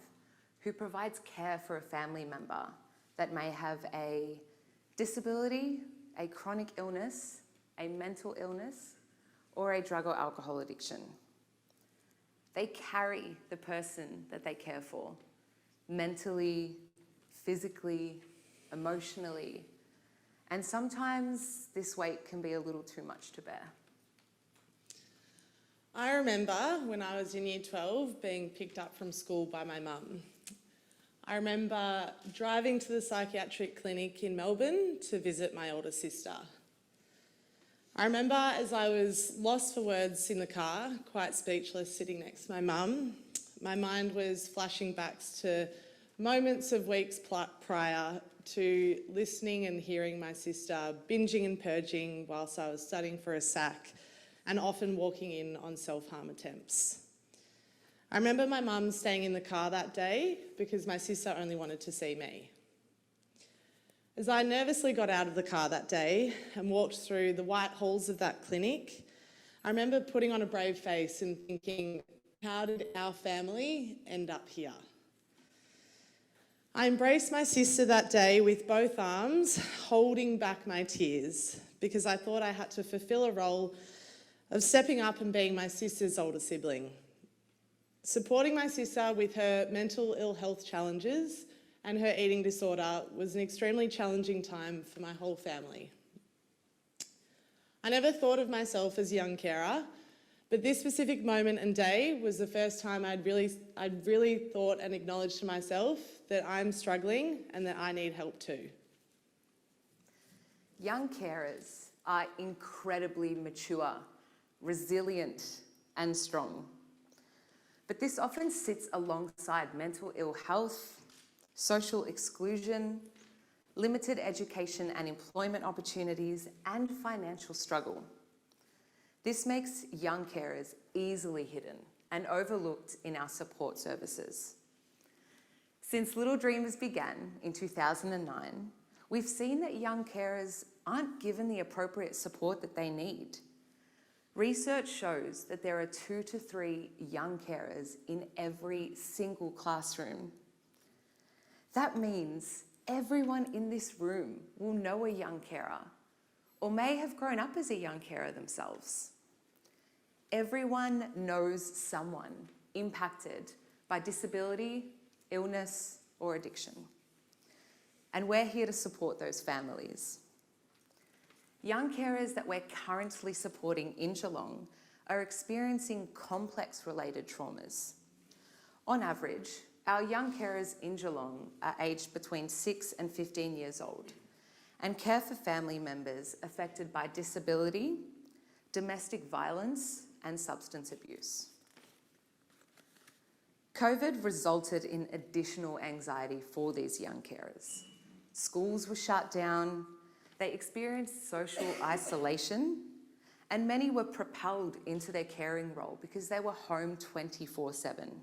who provides care for a family member that may have a disability, a chronic illness, a mental illness, or a drug or alcohol addiction. They carry the person that they care for, mentally, physically, emotionally, and sometimes this weight can be a little too much to bear. I remember when I was in Year 12 being picked up from school by my mum. I remember driving to the psychiatric clinic in Melbourne to visit my older sister. I remember as I was lost for words in the car, quite speechless, sitting next to my mum, my mind was flashing back to moments of weeks prior to listening and hearing my sister binging and purging whilst I was studying for a SAC and often walking in on self-harm attempts. I remember my mum staying in the car that day because my sister only wanted to see me. As I nervously got out of the car that day and walked through the white halls of that clinic, I remember putting on a brave face and thinking, how did our family end up here? I embraced my sister that day with both arms, holding back my tears, because I thought I had to fulfill a role of stepping up and being my sister's older sibling. Supporting my sister with her mental ill health challenges and her eating disorder was an extremely challenging time for my whole family. I never thought of myself as a young carer, but this specific moment and day was the first time I'd really thought and acknowledged to myself that I'm struggling and that I need help too. Young carers are incredibly mature, resilient, and strong. But this often sits alongside mental ill health, social exclusion, limited education and employment opportunities, and financial struggle. This makes young carers easily hidden and overlooked in our support services. Since Little Dreamers began in 2009, we've seen that young carers aren't given the appropriate support that they need. Research shows that there are 2 to 3 young carers in every single classroom. That means everyone in this room will know a young carer or may have grown up as a young carer themselves. Everyone knows someone impacted by disability, illness, or addiction. And we're here to support those families. Young carers that we're currently supporting in Geelong are experiencing complex related traumas. On average, our young carers in Geelong are aged between 6 and 15 years old and care for family members affected by disability, domestic violence, and substance abuse. COVID resulted in additional anxiety for these young carers. Schools were shut down, they experienced social isolation, and many were propelled into their caring role because they were home 24/7.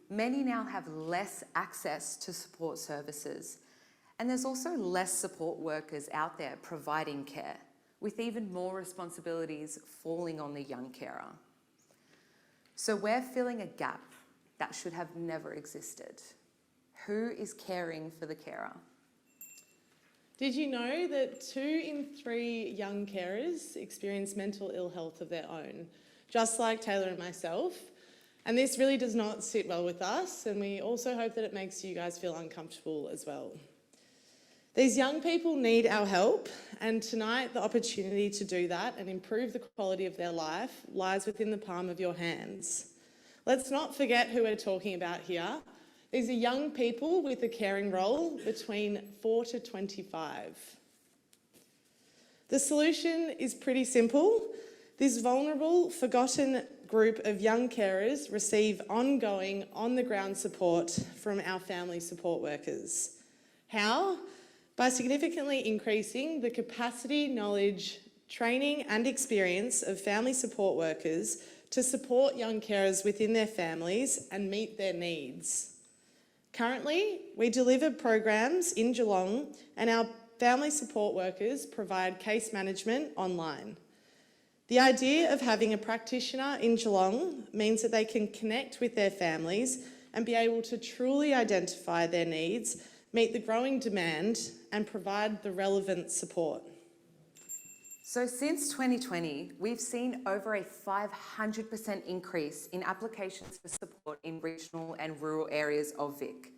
Many now have less access to support services, and there's also less support workers out there providing care, with even more responsibilities falling on the young carer. So we're filling a gap that should have never existed. Who is caring for the carer? Did you know that 2 in 3 young carers experience mental ill health of their own, just like Taylor and myself? And this really does not sit well with us, and we also hope that it makes you guys feel uncomfortable as well. These young people need our help, and tonight the opportunity to do that and improve the quality of their life lies within the palm of your hands. Let's not forget who we're talking about here. These are young people with a caring role between 4 to 25. The solution is pretty simple. This vulnerable, forgotten group of young carers receive ongoing, on-the-ground support from our family support workers. How? By significantly increasing the capacity, knowledge, training and experience of family support workers to support young carers within their families and meet their needs. Currently, we deliver programs in Geelong and our family support workers provide case management online. The idea of having a practitioner in Geelong means that they can connect with their families and be able to truly identify their needs, meet the growing demand and provide the relevant support. So since 2020, we've seen over a 500% increase in applications for support in regional and rural areas of Vic.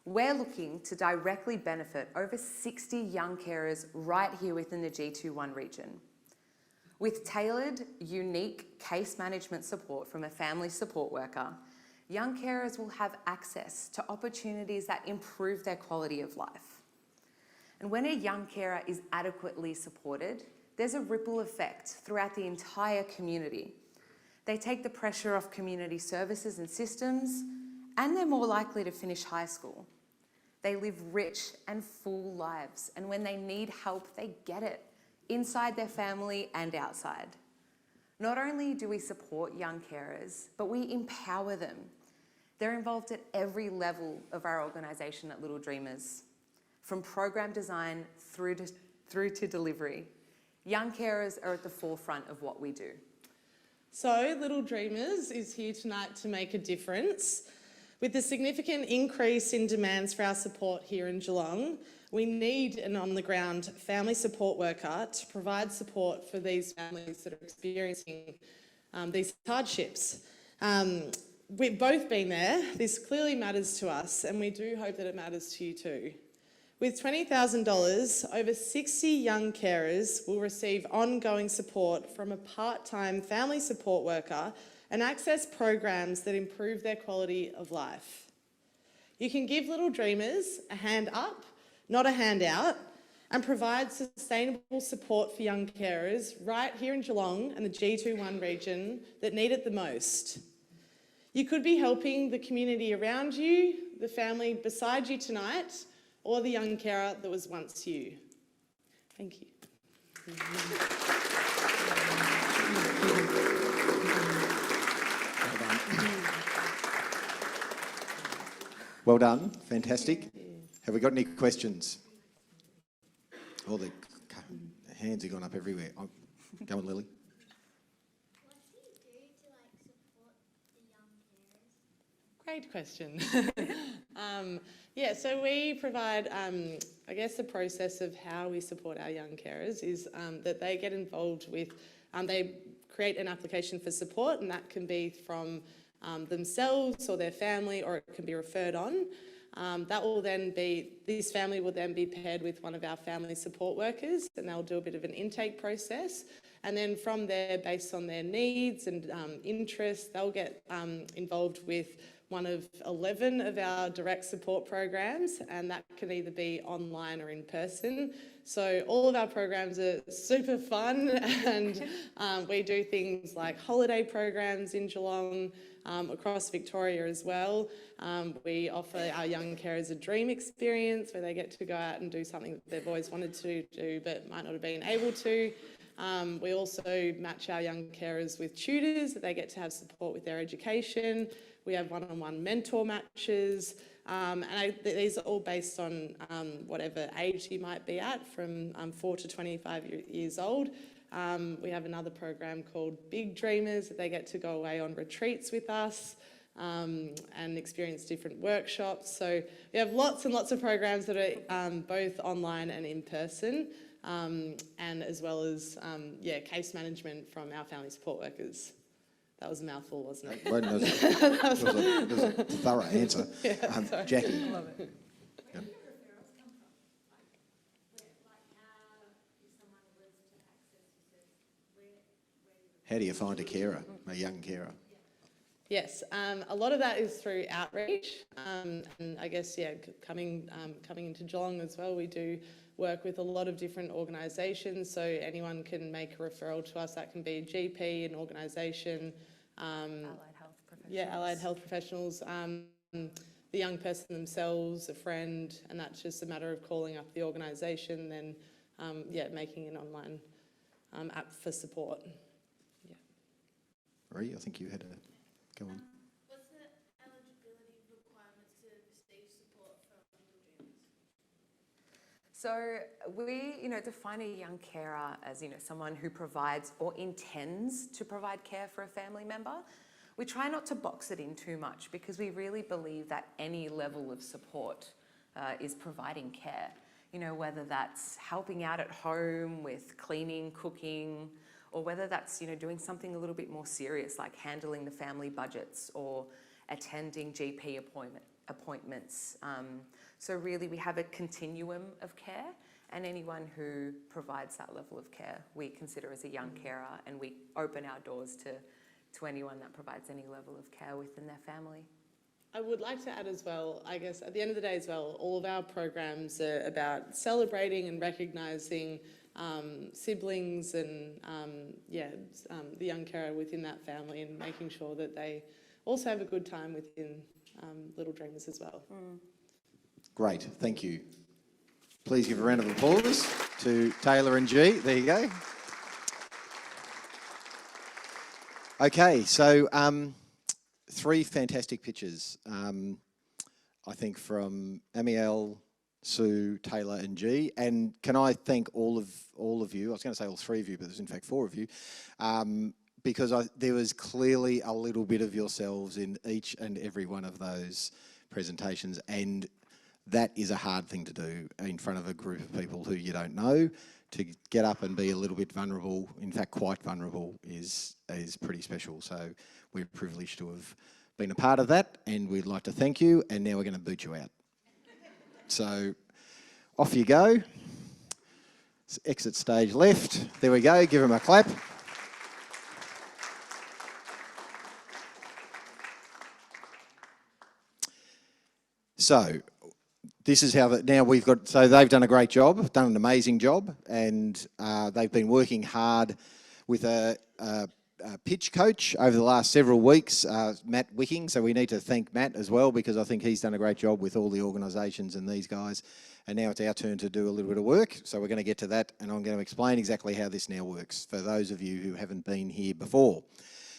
We're looking to directly benefit over 60 young carers right here within the G21 region. With tailored, unique case management support from a family support worker, young carers will have access to opportunities that improve their quality of life. And when a young carer is adequately supported, there's a ripple effect throughout the entire community. They take the pressure off community services and systems, and they're more likely to finish high school. They live rich and full lives, and when they need help, they get it, inside their family and outside. Not only do we support young carers, but we empower them. They're involved at every level of our organisation at Little Dreamers, from program design through to delivery. Young carers are at the forefront of what we do. So Little Dreamers is here tonight to make a difference. With the significant increase in demands for our support here in Geelong, we need an on-the-ground family support worker to provide support for these families that are experiencing these hardships. We've both been there. This clearly matters to us, and we do hope that it matters to you too. With $20,000, over 60 young carers will receive ongoing support from a part-time family support worker and access programs that improve their quality of life. You can give Little Dreamers a hand up, not a handout, and provide sustainable support for young carers right here in Geelong and the G21 region that need it the most. You could be helping the community around you, the family beside you tonight, or the young carer that was once you. Thank you. Well done, fantastic. Have we got any questions? Oh, the hands have gone up everywhere. Oh, go on, Lily. What do you do to support the young carers? Great question. So we provide, I guess the process of how we support our young carers is that they get involved with, they create an application for support, and that can be from themselves or their family, or it can be referred on. This family will then be paired with one of our family support workers, and they'll do a bit of an intake process. And then from there, based on their needs and interests, they'll get involved with one of 11 of our direct support programs, and that can either be online or in person. So all of our programs are super fun, and we do things like holiday programs in Geelong, across Victoria as well. We offer our young carers a dream experience where they get to go out and do something that they've always wanted to do but might not have been able to. We also match our young carers with tutors that they get to have support with their education. We have one-on-one mentor matches, and these are all based on whatever age you might be at, from 4 to 25 years old. We have another program called Big Dreamers that they get to go away on retreats with us and experience different workshops. So we have lots and lots of programs that are both online and in person, and as well as case management from our family support workers. That was a mouthful, wasn't it? Well, that was a thorough answer. Jackie. I love it. Yep. How do you find a carer, a young carer? Yes, a lot of that is through outreach, and I guess coming into Geelong as well, we do work with a lot of different organisations. So anyone can make a referral to us. That can be a GP, an organisation, Allied health professionals. allied health professionals. the young person themselves, a friend, and that's just a matter of calling up the organisation, then making an online app for support. Yeah. Marie, I think you had a go on. What's the eligibility requirements to receive support from Little Dreamers? So we, define a young carer as, someone who provides or intends to provide care for a family member. We try not to box it in too much because we really believe that any level of support is providing care. Whether that's helping out at home with cleaning, cooking, or whether that's, doing something a little bit more serious like handling the family budgets or attending GP appointments. So really we have a continuum of care, and anyone who provides that level of care we consider as a young carer, and we open our doors to anyone that provides any level of care within their family. I would like to add as well, I guess at the end of the day as well, all of our programs are about celebrating and recognising siblings and the young carer within that family, and making sure that they also have a good time within Little Dreamers as well. Great, thank you. Please give a round of applause to Taylor and G. There you go. Okay, so 3 fantastic pictures, I think, from Amiel, Sue, Taylor and G. And can I thank all of you, I was going to say all 3 of you, but there's in fact 4 of you, because there was clearly a little bit of yourselves in each and every one of those presentations, and that is a hard thing to do in front of a group of people who you don't know. To get up and be a little bit vulnerable, in fact quite vulnerable, is pretty special. So we're privileged to have been a part of that, and we'd like to thank you, and now we're going to boot you out. So off you go. Exit stage left. There we go, give them a clap. So this is how now we've got, so they've done a great job, done an amazing job, and they've been working hard with a pitch coach over the last several weeks, Matt Wicking. So we need to thank Matt as well, because I think he's done a great job with all the organisations and these guys. And now it's our turn to do a little bit of work. So we're going to get to that, and I'm going to explain exactly how this now works for those of you who haven't been here before.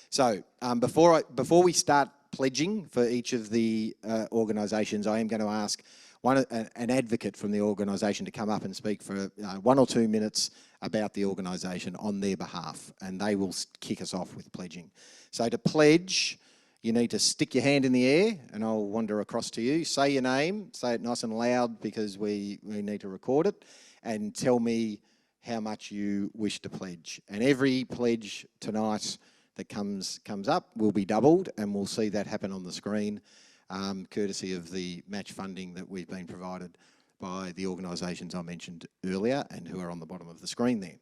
So before we start pledging for each of the organisations, I am going to ask an advocate from the organisation to come up and speak for 1 or 2 minutes about the organisation on their behalf, and they will kick us off with pledging. So to pledge, you need to stick your hand in the air, and I'll wander across to you. Say your name, say it nice and loud because we need to record it, and tell me how much you wish to pledge. And every pledge tonight that comes up will be doubled, and we'll see that happen on the screen, courtesy of the match funding that we've been provided by the organisations I mentioned earlier and who are on the bottom of the screen there.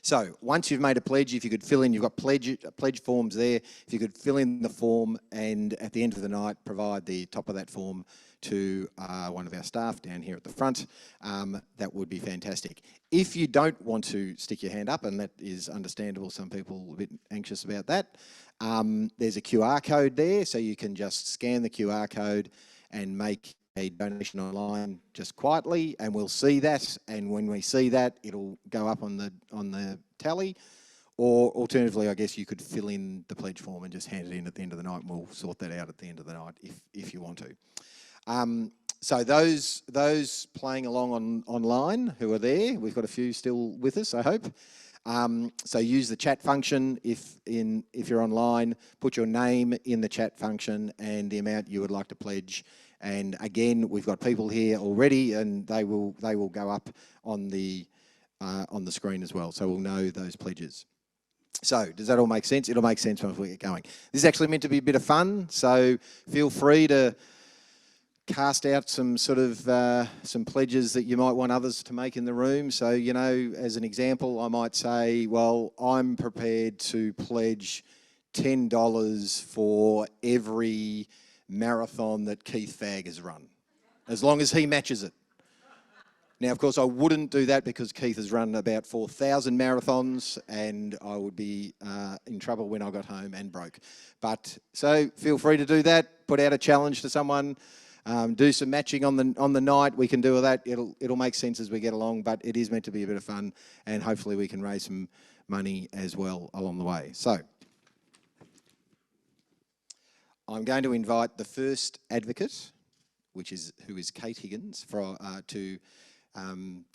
So once you've made a pledge, if you could fill in, you've got pledge forms there, if you could fill in the form and at the end of the night provide the top of that form to one of our staff down here at the front, that would be fantastic. If you don't want to stick your hand up, and that is understandable, some people are a bit anxious about that, there's a QR code there, so you can just scan the QR code and make a donation online just quietly, and we'll see that, and when we see that, it'll go up on the tally. Or alternatively, I guess you could fill in the pledge form and just hand it in at the end of the night, and we'll sort that out at the end of the night if you want to. So those playing along online who are there, we've got a few still with us, I hope. So use the chat function if you're online, put your name in the chat function and the amount you would like to pledge. And again, we've got people here already, and they will go up on the screen as well, so we'll know those pledges. So does that all make sense? It'll make sense once we get going. This is actually meant to be a bit of fun, so feel free to cast out some sort of some pledges that you might want others to make in the room. So, you know, as an example, I might say, well, I'm prepared to pledge $10 for every marathon that Keith Fagg has run, as long as he matches it. Now, of course, I wouldn't do that because Keith has run about 4,000 marathons and I would be in trouble when I got home and broke. But so feel free to do that. Put out a challenge to someone. Do some matching on the night. We can do all that. It'll make sense as we get along, but it is meant to be a bit of fun, and hopefully we can raise some money as well along the way. So I'm going to invite the first advocate, who is Kate Higgins, to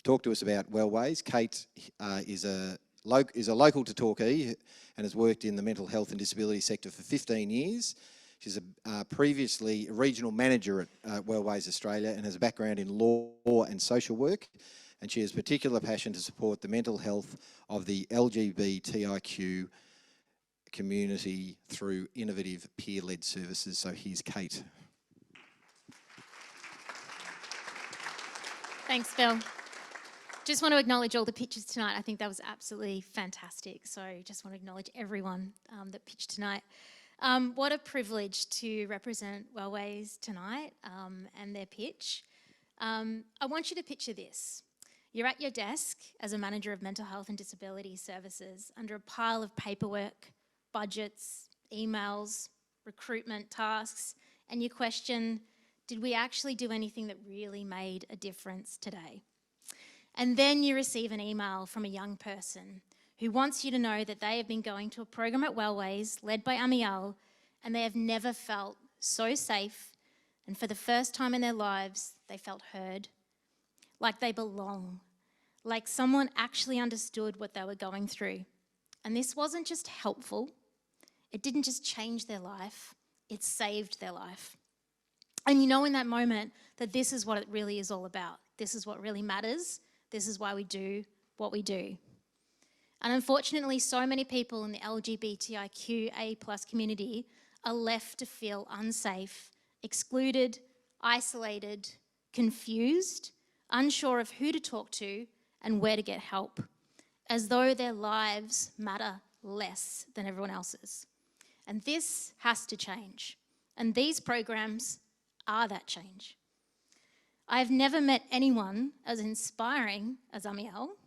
talk to us about Wellways. Kate is a local to Torquay and has worked in the mental health and disability sector for 15 years. She's previously a regional manager at Wellways Australia and has a background in law and social work. And she has particular passion to support the mental health of the LGBTIQ community through innovative peer-led services. So here's Kate. Thanks, Phil. Just want to acknowledge all the pitches tonight. I think that was absolutely fantastic. So just want to acknowledge everyone that pitched tonight. What a privilege to represent Wellways tonight and their pitch. I want you to picture this. You're at your desk as a manager of mental health and disability services under a pile of paperwork, budgets, emails, recruitment tasks, and you question, did we actually do anything that really made a difference today? And then you receive an email from a young person who wants you to know that they have been going to a program at Wellways led by Amiel, and they have never felt so safe, and for the first time in their lives, they felt heard, like they belong, like someone actually understood what they were going through. And this wasn't just helpful, it didn't just change their life, it saved their life. And you know in that moment that this is what it really is all about. This is what really matters. This is why we do what we do. And unfortunately, so many people in the LGBTIQA+ community are left to feel unsafe, excluded, isolated, confused, unsure of who to talk to and where to get help, as though their lives matter less than everyone else's. And this has to change. And these programs are that change. I've never met anyone as inspiring as Amiel,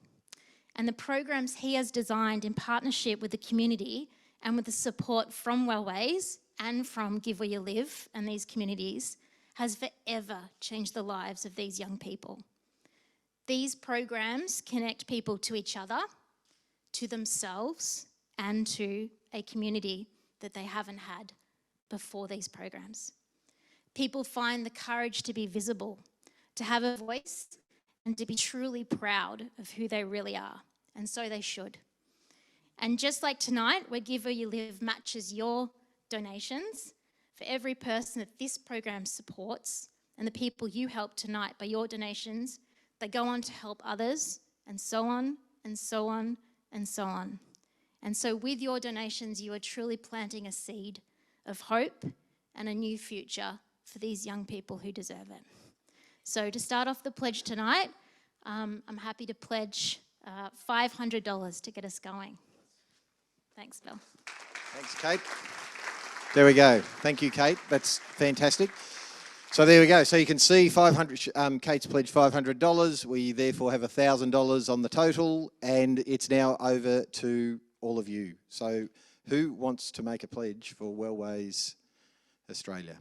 and the programs he has designed in partnership with the community and with the support from Wellways and from Give Where You Live and these communities has forever changed the lives of these young people. These programs connect people to each other, to themselves, and to a community that they haven't had before these programs. People find the courage to be visible, to have a voice, and to be truly proud of who they really are. And so they should. And just like tonight, where Give Where You Live matches your donations, for every person that this program supports and the people you help tonight by your donations, they go on to help others, and so on, and so on, and so on. And so with your donations, you are truly planting a seed of hope and a new future for these young people who deserve it. So to start off the pledge tonight, I'm happy to pledge $500 to get us going. Thanks, Bill. Thanks, Kate. There we go. Thank you, Kate. That's fantastic. So there we go. So you can see Kate's pledged $500. We therefore have $1,000 on the total, and it's now over to all of you. So who wants to make a pledge for Wellways Australia?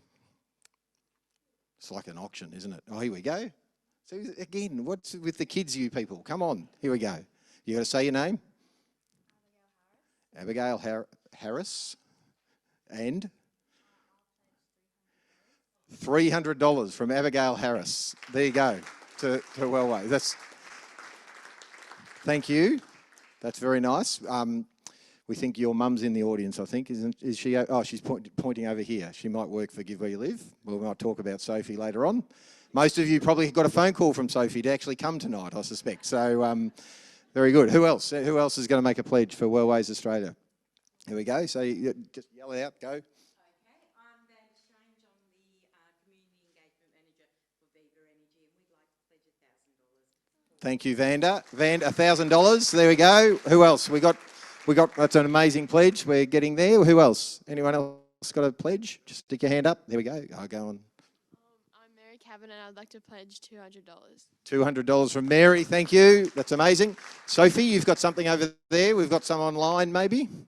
It's like an auction, isn't it? Oh, here we go. So again, what's with the kids, you people? Come on, here we go. You got to say your name? Abigail Harris. And $300 from Abigail Harris. There you go, to Wellways. Thank you. That's very nice. We think your mum's in the audience, I think, is she? Oh, she's pointing over here. She might work for Give Where You Live. We might talk about Sophie later on. Most of you probably got a phone call from Sophie to actually come tonight, I suspect. So, very good. Who else? Who else is going to make a pledge for Wellways Australia? Here we go. So you just yell it out. Go. Okay, I'm Van Strange. I'm the Community Engagement Manager for Viva Energy, and we'd like to pledge $1,000. Thank you, Vanda. $1,000. There we go. Who else? We got. That's an amazing pledge. We're getting there. Who else? Anyone else got a pledge? Just stick your hand up. There we go. Go on. I'm Mary cabin and I'd like to pledge $200. $200 from Mary, thank you. That's amazing. Sophie, you've got something over there. We've got some online, maybe? Because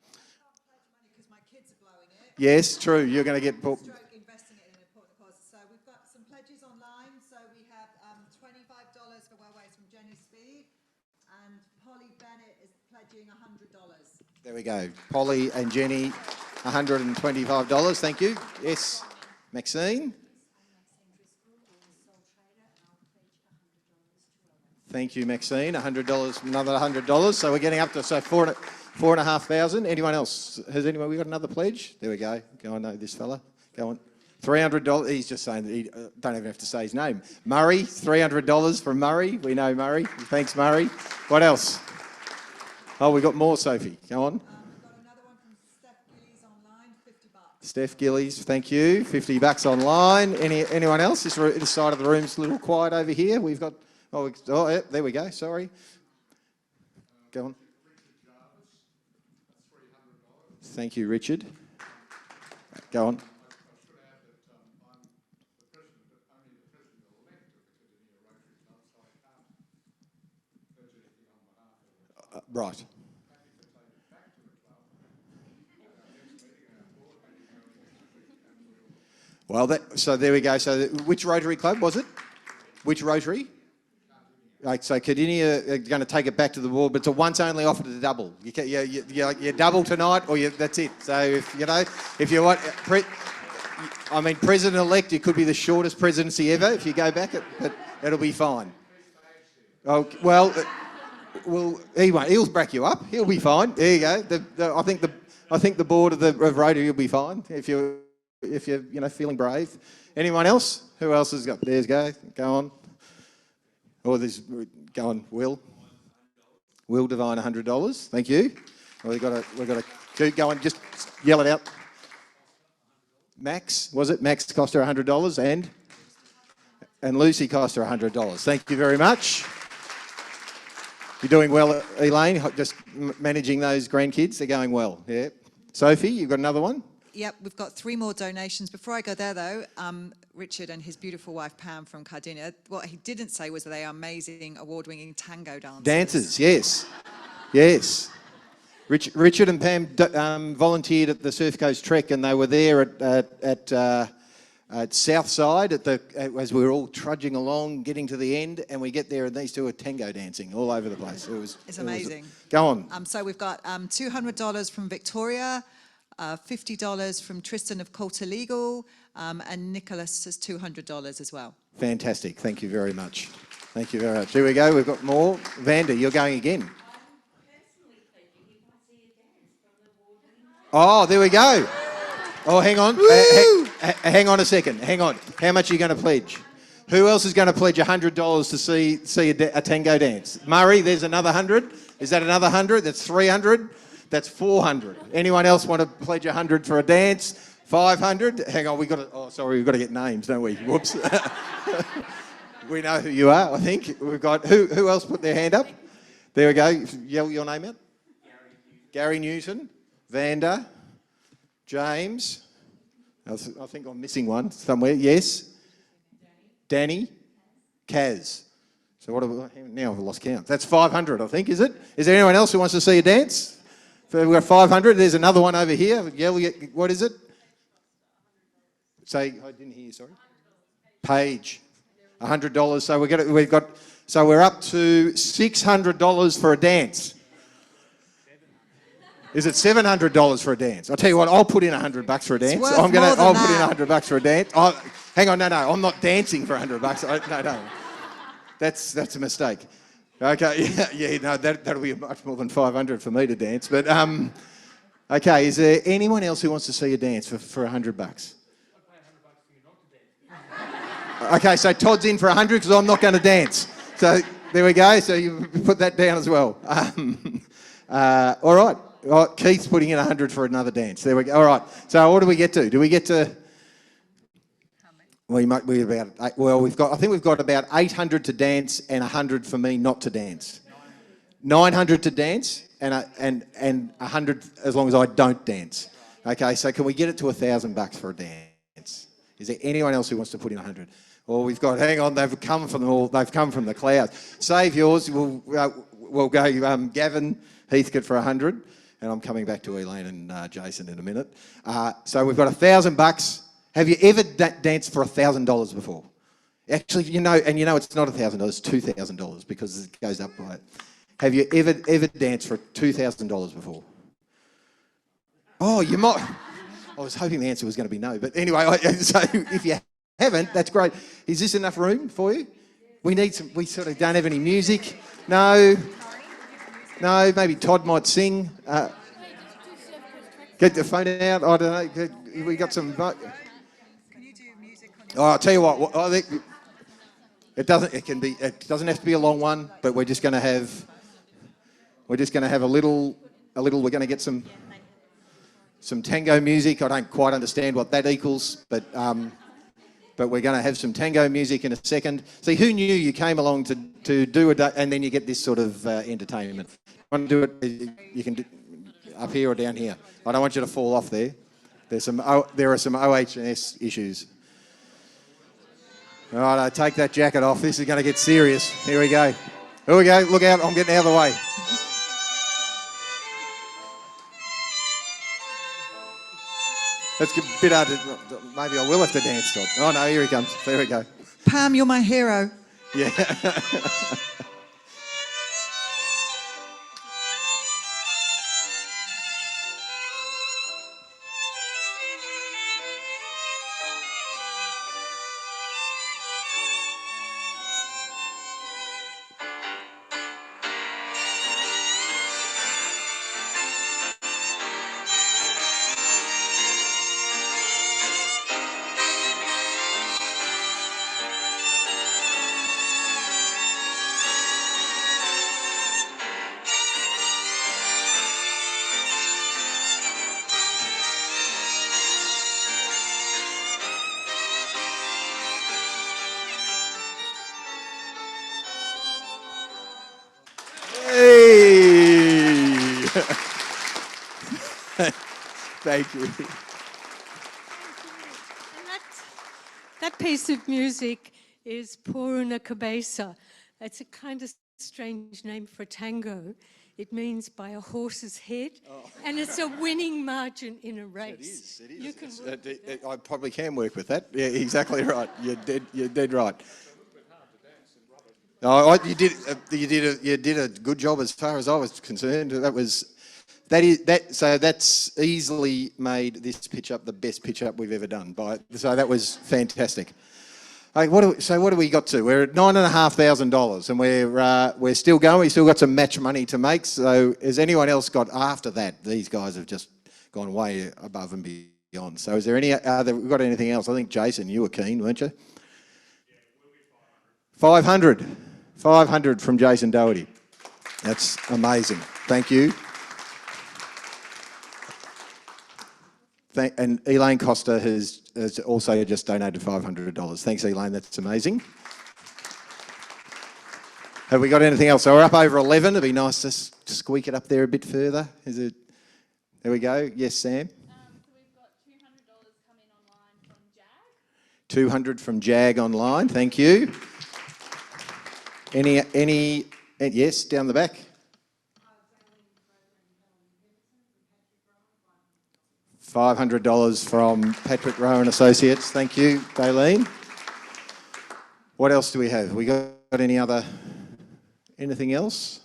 my kids are blowing it. Yes, true. You're going to get... Stroke investing it in an important cause. So we've got some pledges online. So we have $25 for Wellways from Jenny Speed, and Polly Bennett is pledging $100. There we go. Polly and Jenny, $125. Thank you. Yes, Maxine. Thank you, Maxine. $100, another $100. So we're getting up to $4,500. Anyone else? Has anyone? We got another pledge? There we go. Go on, know this fella. Go on. $300. He's just saying that he don't even have to say his name. Murray. $300 from Murray. We know Murray. Thanks, Murray. What else? Oh, we got more, Sophie. Go on. We've got another one from Steph Gillies online, $50. Steph Gillies, thank you. $50 online. Anyone else? This side of the room's a little quiet over here. We've got. Yeah, there we go. Sorry. Go on. Thank you, Richard. Go on. Right. Well, so there we go. So which Rotary Club was it? Which Rotary? Right, so Cardinia are going to take it back to the board, but it's a once-only offer to double. You double tonight, or that's it. So if you want, president-elect, it could be the shortest presidency ever if you go back, but it'll be fine. Oh well, he won't. He'll back you up. He'll be fine. There you go. I think the board of Rotary will be fine if you're feeling brave. Anyone else? Who else has got? There's go. Go on. Oh, go on, Will. Will Devine, $100. Thank you. Well, we've got to keep going. Just yell it out. Max, was it? Max cost her $100, and Lucy cost her $100. Thank you very much. You're doing well, Elaine. Just managing those grandkids. They're going well. Yeah. Sophie, you've got another one. Yep, we've got 3 more donations. Before I go there, though, Richard and his beautiful wife, Pam, from Cardinia, what he didn't say was that they are amazing, award-winning tango dancers. Dancers, yes. Yes. Richard and Pam volunteered at the Surf Coast Trek, and they were there at Southside as we were all trudging along, getting to the end, and we get there and these two are tango dancing all over the place. It's amazing. Go on. So we've got $200 from Victoria, $50 from Tristan of Coulter Legal, and Nicholas has $200 as well. Fantastic. Thank you very much. Thank you very much. Here we go. We've got more. Vanda, you're going again. Oh, there we go. Oh, hang on. Hang on a second. Hang on. How much are you going to pledge? Who else is going to pledge $100 to see a tango dance? Murray, there's another 100. Is that another 100? That's 300. That's 400. Anyone else want to pledge 100 for a dance? 500. Hang on, we've got to get names, don't we? Whoops. We know who you are, I think. We've got who else put their hand up? There we go. Yell your name out. Gary Newton. Vanda. James. I think I'm missing one somewhere. Yes. Danny. Kaz. So what have we, now I've lost count. That's 500, I think, is it? Is there anyone else who wants to see a dance? So we've got 500. There's another one over here. What is it? Say, I didn't hear you, sorry. Paige. $100. So we're up to $600 for a dance. Is it $700 for a dance? I'll tell you what, I'll put in $100 for a dance. I'll put in $100 for a dance. Hang on, no, I'm not dancing for $100. No. That's a mistake. Okay, no, that'll be much more than 500 for me to dance. But okay, is there anyone else who wants to see a dance for $100? Okay, so Todd's in for 100 because I'm not going to dance. So there we go. So you put that down as well. All right. Keith's putting in 100 for another dance. There we go. All right. So what do we get to? Do we get to? Well, I think we've got about 800 to dance and 100 for me not to dance. 900 to dance and 100 as long as I don't dance. Okay, so can we get it to $1,000 for a dance? Is there anyone else who wants to put in 100? Or we've got, hang on, they've come from the clouds. Save yours. We'll go Gavin Heathcote for 100, and I'm coming back to Elaine and Jason in a minute. So we've got $1,000. Have you ever danced for $1,000 before? Actually, it's not $1,000, it's $2,000 because it goes up by it. Have you ever danced for $2,000 before? Oh, you might. I was hoping the answer was going to be no, but anyway, so if you haven't, that's great. Is this enough room for you? We need some. We sort of don't have any music. No. Maybe Todd might sing. Get the phone out. I don't know. We got some. Can you do music on Oh, I'll tell you what. I think it doesn't. It doesn't have to be a long one, but we're just going to have. We're just going to have a little. We're going to get some tango music. I don't quite understand what that equals, but we're going to have some tango music in a second. See, who knew you came along to do and then you get this sort of entertainment. Want to do it? You can do up here or down here. I don't want you to fall off there. There are some OH&S issues. All right, take that jacket off. This is going to get serious. Here we go. Here we go. Look out! I'm getting out of the way. That's a bit hard to, maybe I will have to dance, Todd. Oh no, here he comes. There we go. Pam, you're my hero. Yeah. Hey! Thank you. And that piece of music is Por una cabeza. It's a kind of strange name for tango. It means by a horse's head, and it's a winning margin in a race. It is. You can I probably can work with that. Yeah, exactly right. You're dead right. No, you did a good job as far as I was concerned. So that's easily made this pitch up the best pitch up we've ever done. So that was fantastic. What do we got to? We're at $9,500 and we're still going. We've still got some match money to make. So has anyone else got after that? These guys have just gone way above and beyond. So is there any other? We've got anything else? I think Jason, you were keen, weren't you? Yeah, we'll be 500. 500 from Jason Doherty. That's amazing. Thank you. And Elaine Costa has also just donated $500. Thanks, Elaine. That's amazing. Have we got anything else? So we're up over 11. It'd be nice to squeak it up there a bit further. There we go. Yes, Sam? So we've got $200 coming online from JAG. 200 from JAG online. Thank you. Yes, down the back. $500 from Patrick Rowan Associates. Thank you, Daleen. What else do we have? We got anything else?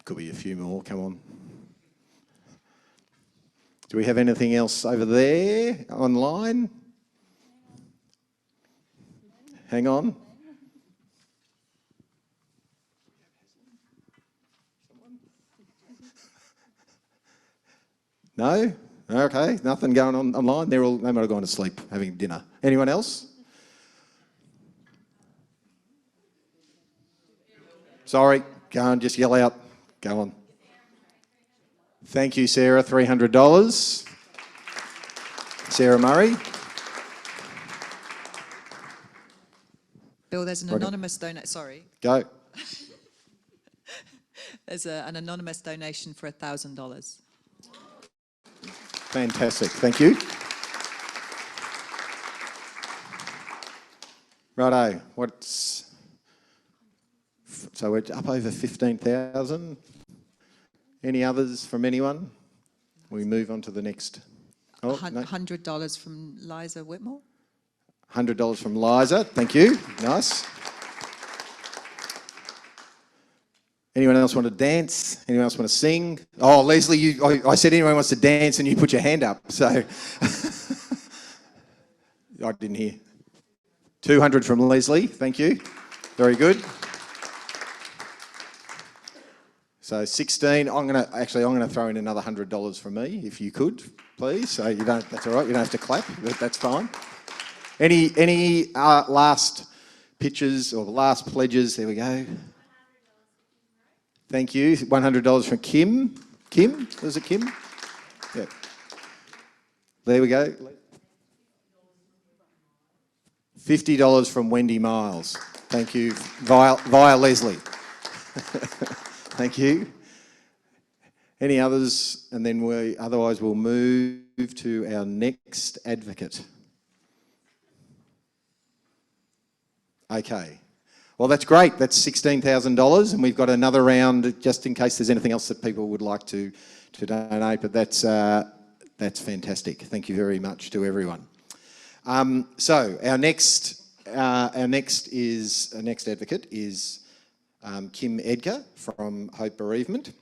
Could be a few more, come on. Do we have anything else over there online? Hang on. No? Okay, nothing going on online. They might have gone to sleep having dinner. Anyone else? Sorry, go on, just yell out. Go on. Thank you, Sarah, $300. Sarah Murray. Bill, there's an anonymous donation. Sorry. Go. There's an anonymous donation for $1,000. Fantastic, thank you. Righto, so we're up over 15,000. Any others from anyone? We move on to the next. Oh, no. $100 from Liza Whitmore. $100 from Liza, thank you, nice. Anyone else want to dance? Anyone else want to sing? Oh, Leslie, I said anyone wants to dance and you put your hand up, so. I didn't hear. 200 from Leslie, thank you. Very good. So 16, I'm gonna throw in another $100 from me, if you could, please. So you don't, that's all right, you don't have to clap, that's fine. Any last pitches or last pledges? There we go. Thank you. $100 from Kim. Kim? Was it Kim? Yeah. There we go. $50 from Wendy Miles. Thank you. Via Leslie. Thank you. Any others? And then otherwise we'll move to our next advocate. Okay. Well, that's great. That's $16,000, and we've got another round just in case there's anything else that people would like to donate. But that's fantastic. Thank you very much to everyone. So our next advocate is Kim Edgar from Hope Bereavement,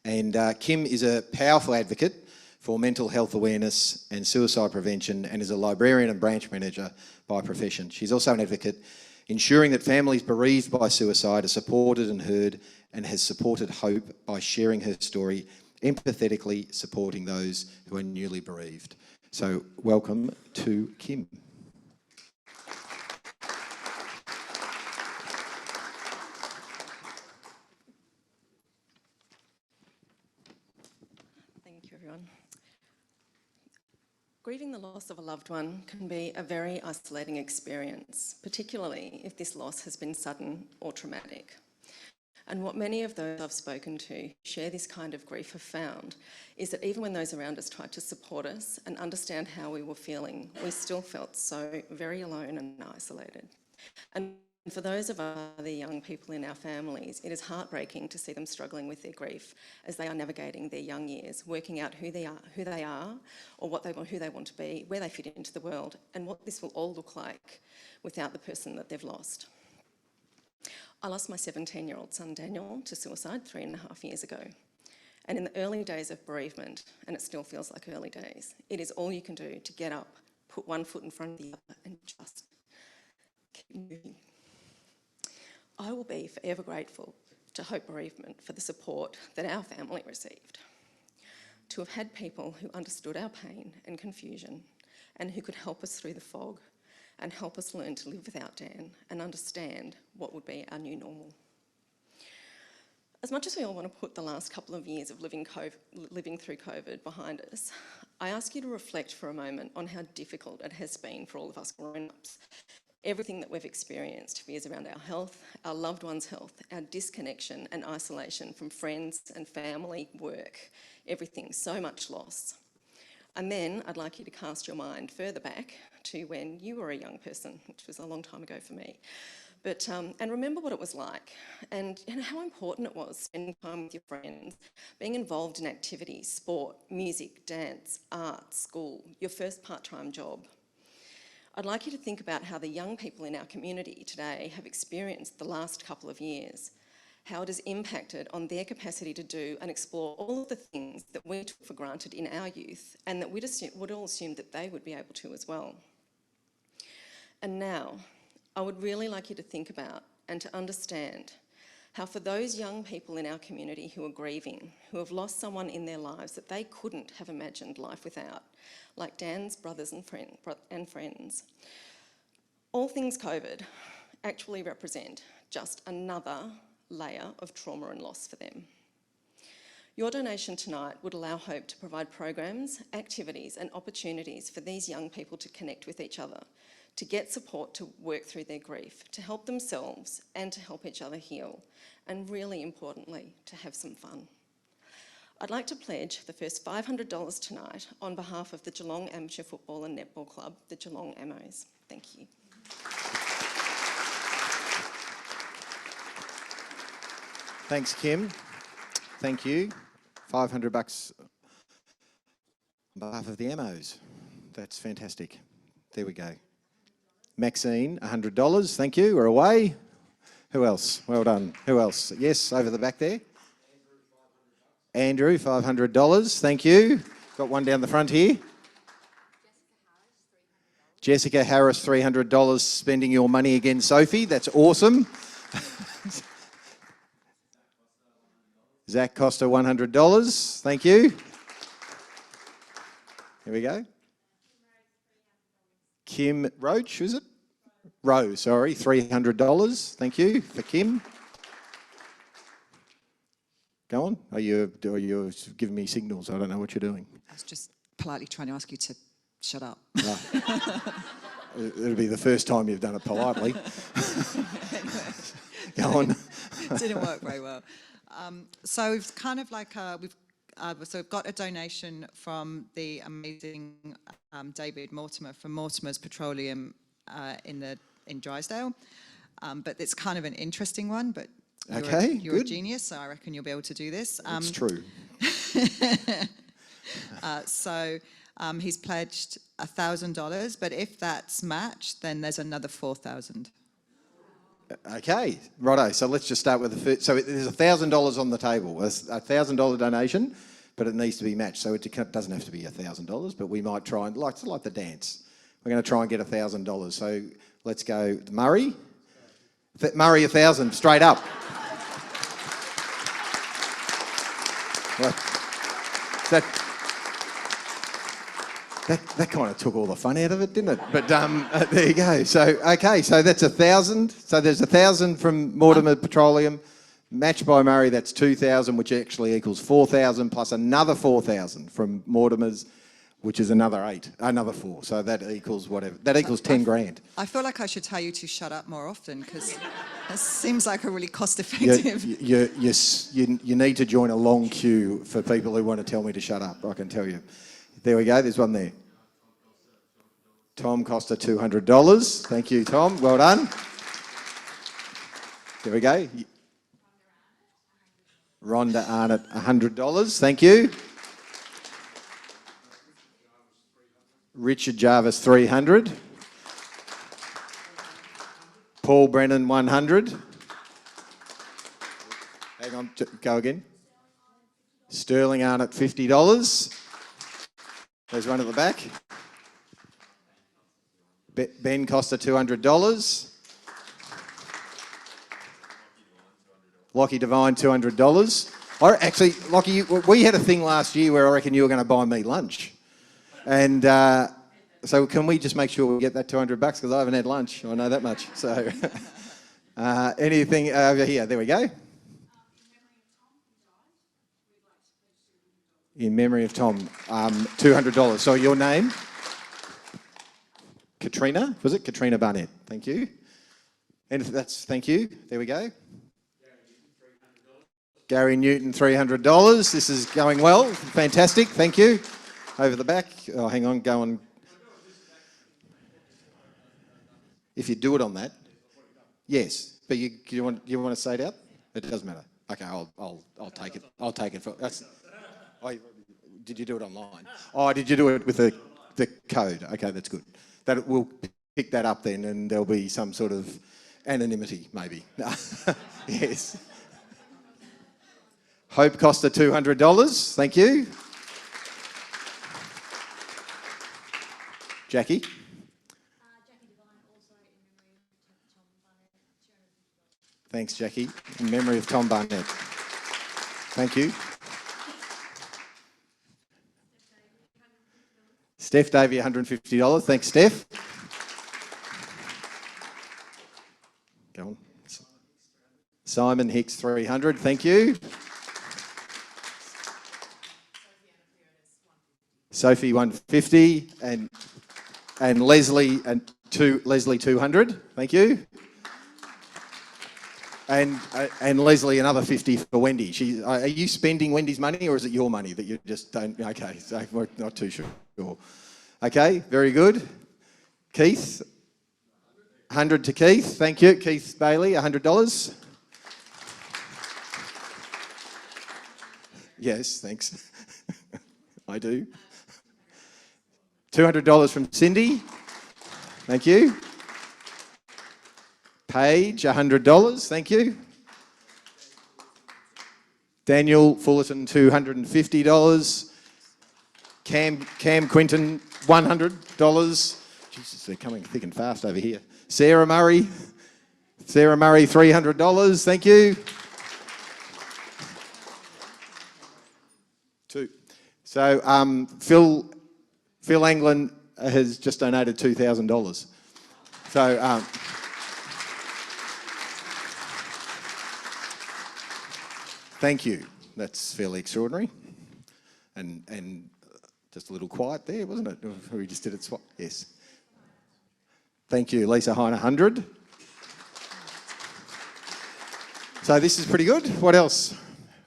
and Kim is a powerful advocate for mental health awareness and suicide prevention, and is a librarian and branch manager by profession. She's also an advocate ensuring that families bereaved by suicide are supported and heard, and has supported Hope by sharing her story, empathetically supporting those who are newly bereaved. So welcome to Kim. Thank you, everyone. Grieving the loss of a loved one can be a very isolating experience, particularly if this loss has been sudden or traumatic. And what many of those I've spoken to who share this kind of grief have found is that even when those around us tried to support us and understand how we were feeling, we still felt so very alone and isolated. And for those of our other young people in our families, it is heartbreaking to see them struggling with their grief as they are navigating their young years, working out who they are, or who they want to be, where they fit into the world, and what this will all look like without the person that they've lost. I lost my 17-year-old son Daniel to suicide 3.5 years ago. And in the early days of bereavement, and it still feels like early days, it is all you can do to get up, put one foot in front of the other, and just keep moving. I will be forever grateful to Hope Bereavement for the support that our family received. To have had people who understood our pain and confusion, and who could help us through the fog, and help us learn to live without Dan and understand what would be our new normal. As much as we all want to put the last couple of years of living through COVID behind us, I ask you to reflect for a moment on how difficult it has been for all of us grown-ups. Everything that we've experienced fears around our health, our loved ones' health, our disconnection and isolation from friends and family, work, everything, so much loss. And then I'd like you to cast your mind further back to when you were a young person, which was a long time ago for me. But, and remember what it was like and how important it was spending time with your friends, being involved in activities, sport, music, dance, art, school, your first part-time job. I'd like you to think about how the young people in our community today have experienced the last couple of years, how it has impacted on their capacity to do and explore all of the things that we took for granted in our youth and that we'd all assumed that they would be able to as well. And now, I would really like you to think about and to understand how for those young people in our community who are grieving, who have lost someone in their lives that they couldn't have imagined life without, like Dan's brothers and friends, all things COVID actually represent just another layer of trauma and loss for them. Your donation tonight would allow Hope to provide programs, activities and opportunities for these young people to connect with each other, to get support to work through their grief, to help themselves and to help each other heal, and really importantly, to have some fun. I'd like to pledge the first $500 tonight on behalf of the Geelong Amateur Football and Netball Club, the Geelong Amos. Thank you. Thanks, Kim. Thank you. $500 on behalf of the MOs. That's fantastic. There we go. Maxine, $100. Thank you. We're away. Who else? Well done. Who else? Yes, over the back there. Andrew, $500. Thank you. Got one down the front here. Jessica Harris, $300. Spending your money again, Sophie. That's awesome. Zach Costa, $100. Thank you. Here we go. Kim Roach, is it? Rowe, sorry, $300. Thank you for Kim. Go on. Are you giving me signals? I don't know what you're doing. I was just politely trying to ask you to shut up. Oh. It'll be the first time you've done it politely. Go on. It didn't work very well. So we've kind of like we've got a donation from the amazing David Mortimer from Mortimer's Petroleum in Drysdale, but it's kind of an interesting one. But you're a genius, so I reckon you'll be able to do this. It's true. So he's pledged $1,000, but if that's matched, then there's another $4,000. Okay, righto. So let's just start with the first. So there's $1,000 on the table. A $1,000 donation, but it needs to be matched. So it doesn't have to be $1,000, but we might try and like the dance. We're going to try and get $1,000. So let's go, Murray. Murray, 1,000 straight up. That kind of took all the fun out of it, didn't it? But there you go. So, okay, so that's 1,000. So there's 1,000 from Mortimer Petroleum, matched by Murray, that's 2,000, which actually equals 4,000, plus another 4,000 from Mortimer's, which is another 4. So that equals whatever. That equals 10 grand. I feel like I should tell you to shut up more often, because it seems like a really cost-effective... You need to join a long queue for people who want to tell me to shut up, I can tell you. There we go, there's one there. Tom Costa, $200. Thank you, Tom, well done. There we go. Rhonda Arnott, $100. Thank you. Richard Jarvis, $300. Paul Brennan, $100. Hang on, go again. Sterling Arnott, $50. There's one at the back. Ben Costa, $200. Lockie Devine, $200. Actually, Lockie, we had a thing last year where I reckon you were going to buy me lunch. And so can we just make sure we get that $200 because I haven't had lunch, I know that much. So anything over here, there we go. In memory of Tom, $200. So your name? Katrina, was it? Katrina Barnett, thank you. And thank you, there we go. Gary Newton, $300. This is going well, fantastic, thank you. Over the back, oh hang on, go on. If you do it on that, yes, but you want to say it out? It doesn't matter. Okay, I'll take it. I'll take it for that's. Did you do it online? Oh, did you do it with the code? Okay, that's good. That we'll pick that up then, and there'll be some sort of anonymity, maybe. Yes. Hope Costa, $200. Thank you. Jackie. Jackie Devine, also in memory of Tom Barnett, $250. Thanks, Jackie. In memory of Tom Barnett. Thank you. Steph Davey, $150. Thanks, Steph. Go on. Simon Hicks, $300. Thank you. Sophie, $150. And Leslie, Leslie, $200. Thank you. And Leslie, another 50 for Wendy. Are you spending Wendy's money, or is it your money that you just don't? Okay, so we're not too sure. Okay, very good. Keith, 100 to Keith. Thank you, Keith Bailey, $100. Yes, thanks. I do. $200 from Cindy. Thank you. Paige, $100. Thank you. Daniel Fullerton, $250. Cam Quinton, $100. Jesus, they're coming thick and fast over here. Sarah Murray, $300. Thank you. 2. So Phil Anglin has just donated $2,000. So thank you. That's fairly extraordinary. And just a little quiet there, wasn't it? We just did it swap. Yes. Thank you, Lisa Hine, 100. So this is pretty good. What else?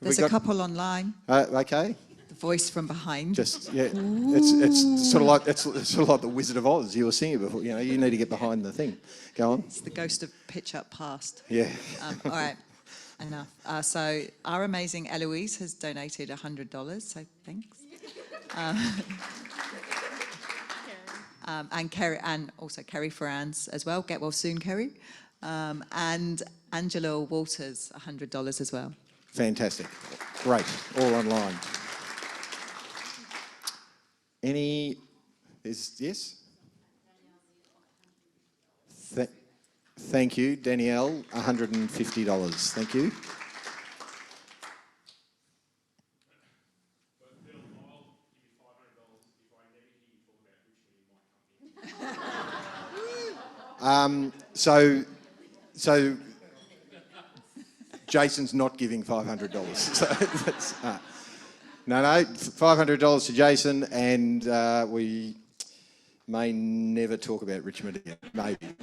There's a couple online. Okay. The voice from behind. Just yeah, it's sort of like the Wizard of Oz. You were singing before. You know, you need to get behind the thing. Go on. It's the ghost of Pitch Up Past. Yeah. All right. Enough. So our amazing Eloise has donated $100. So thanks. And Kerry, and also Kerry Ferrans as well. Get well soon, Kerry. And Angela Walters, $100 as well. Fantastic. Great. All online. Yes? Thank you, Danielle, $150. Thank you. So Jason's not giving $500. So that's, no, $500 to Jason, and we may never talk about Richmond again. Maybe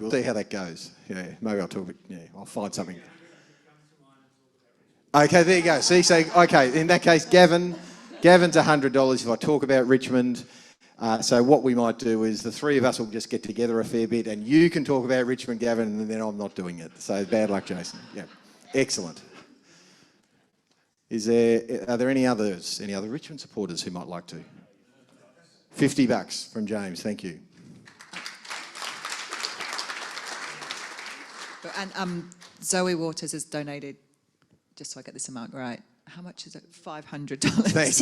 we'll see how that goes. Yeah, maybe I'll talk. Yeah, I'll find something. Okay, there you go. See, so okay, in that case, Gavin's $100 if I talk about Richmond. So what we might do is the three of us will just get together a fair bit, and you can talk about Richmond, Gavin, and then I'm not doing it. So bad luck, Jason. Yeah, excellent. Are there any other Richmond supporters who might like to? $50 from James. Thank you. And Zoe Waters has donated, just so I get this amount right, how much is it? $500. Thanks.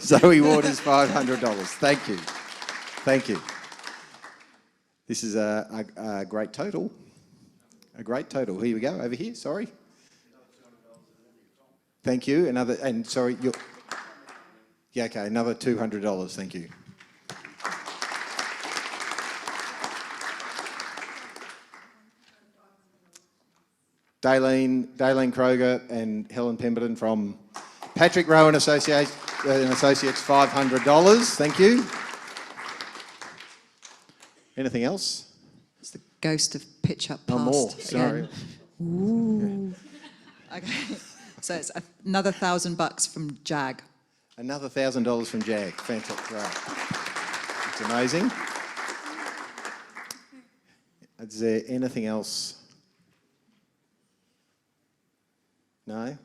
Zoe Waters, $500. Thank you. Thank you. This is a great total. A great total. Here we go. Over here. Sorry. Thank you. Another, and sorry, yeah, okay, another $200. Thank you. Daylene Kroger and Helen Pemberton from Patrick Rowan Associates, $500. Thank you. Anything else? It's the ghost of Pitch Up Past. Oh, more. Sorry. Ooh. Yeah. Okay. So it's another $1,000 from Jag. Another $1,000 from Jag. Fantastic. Right. It's amazing. Is there anything else? No?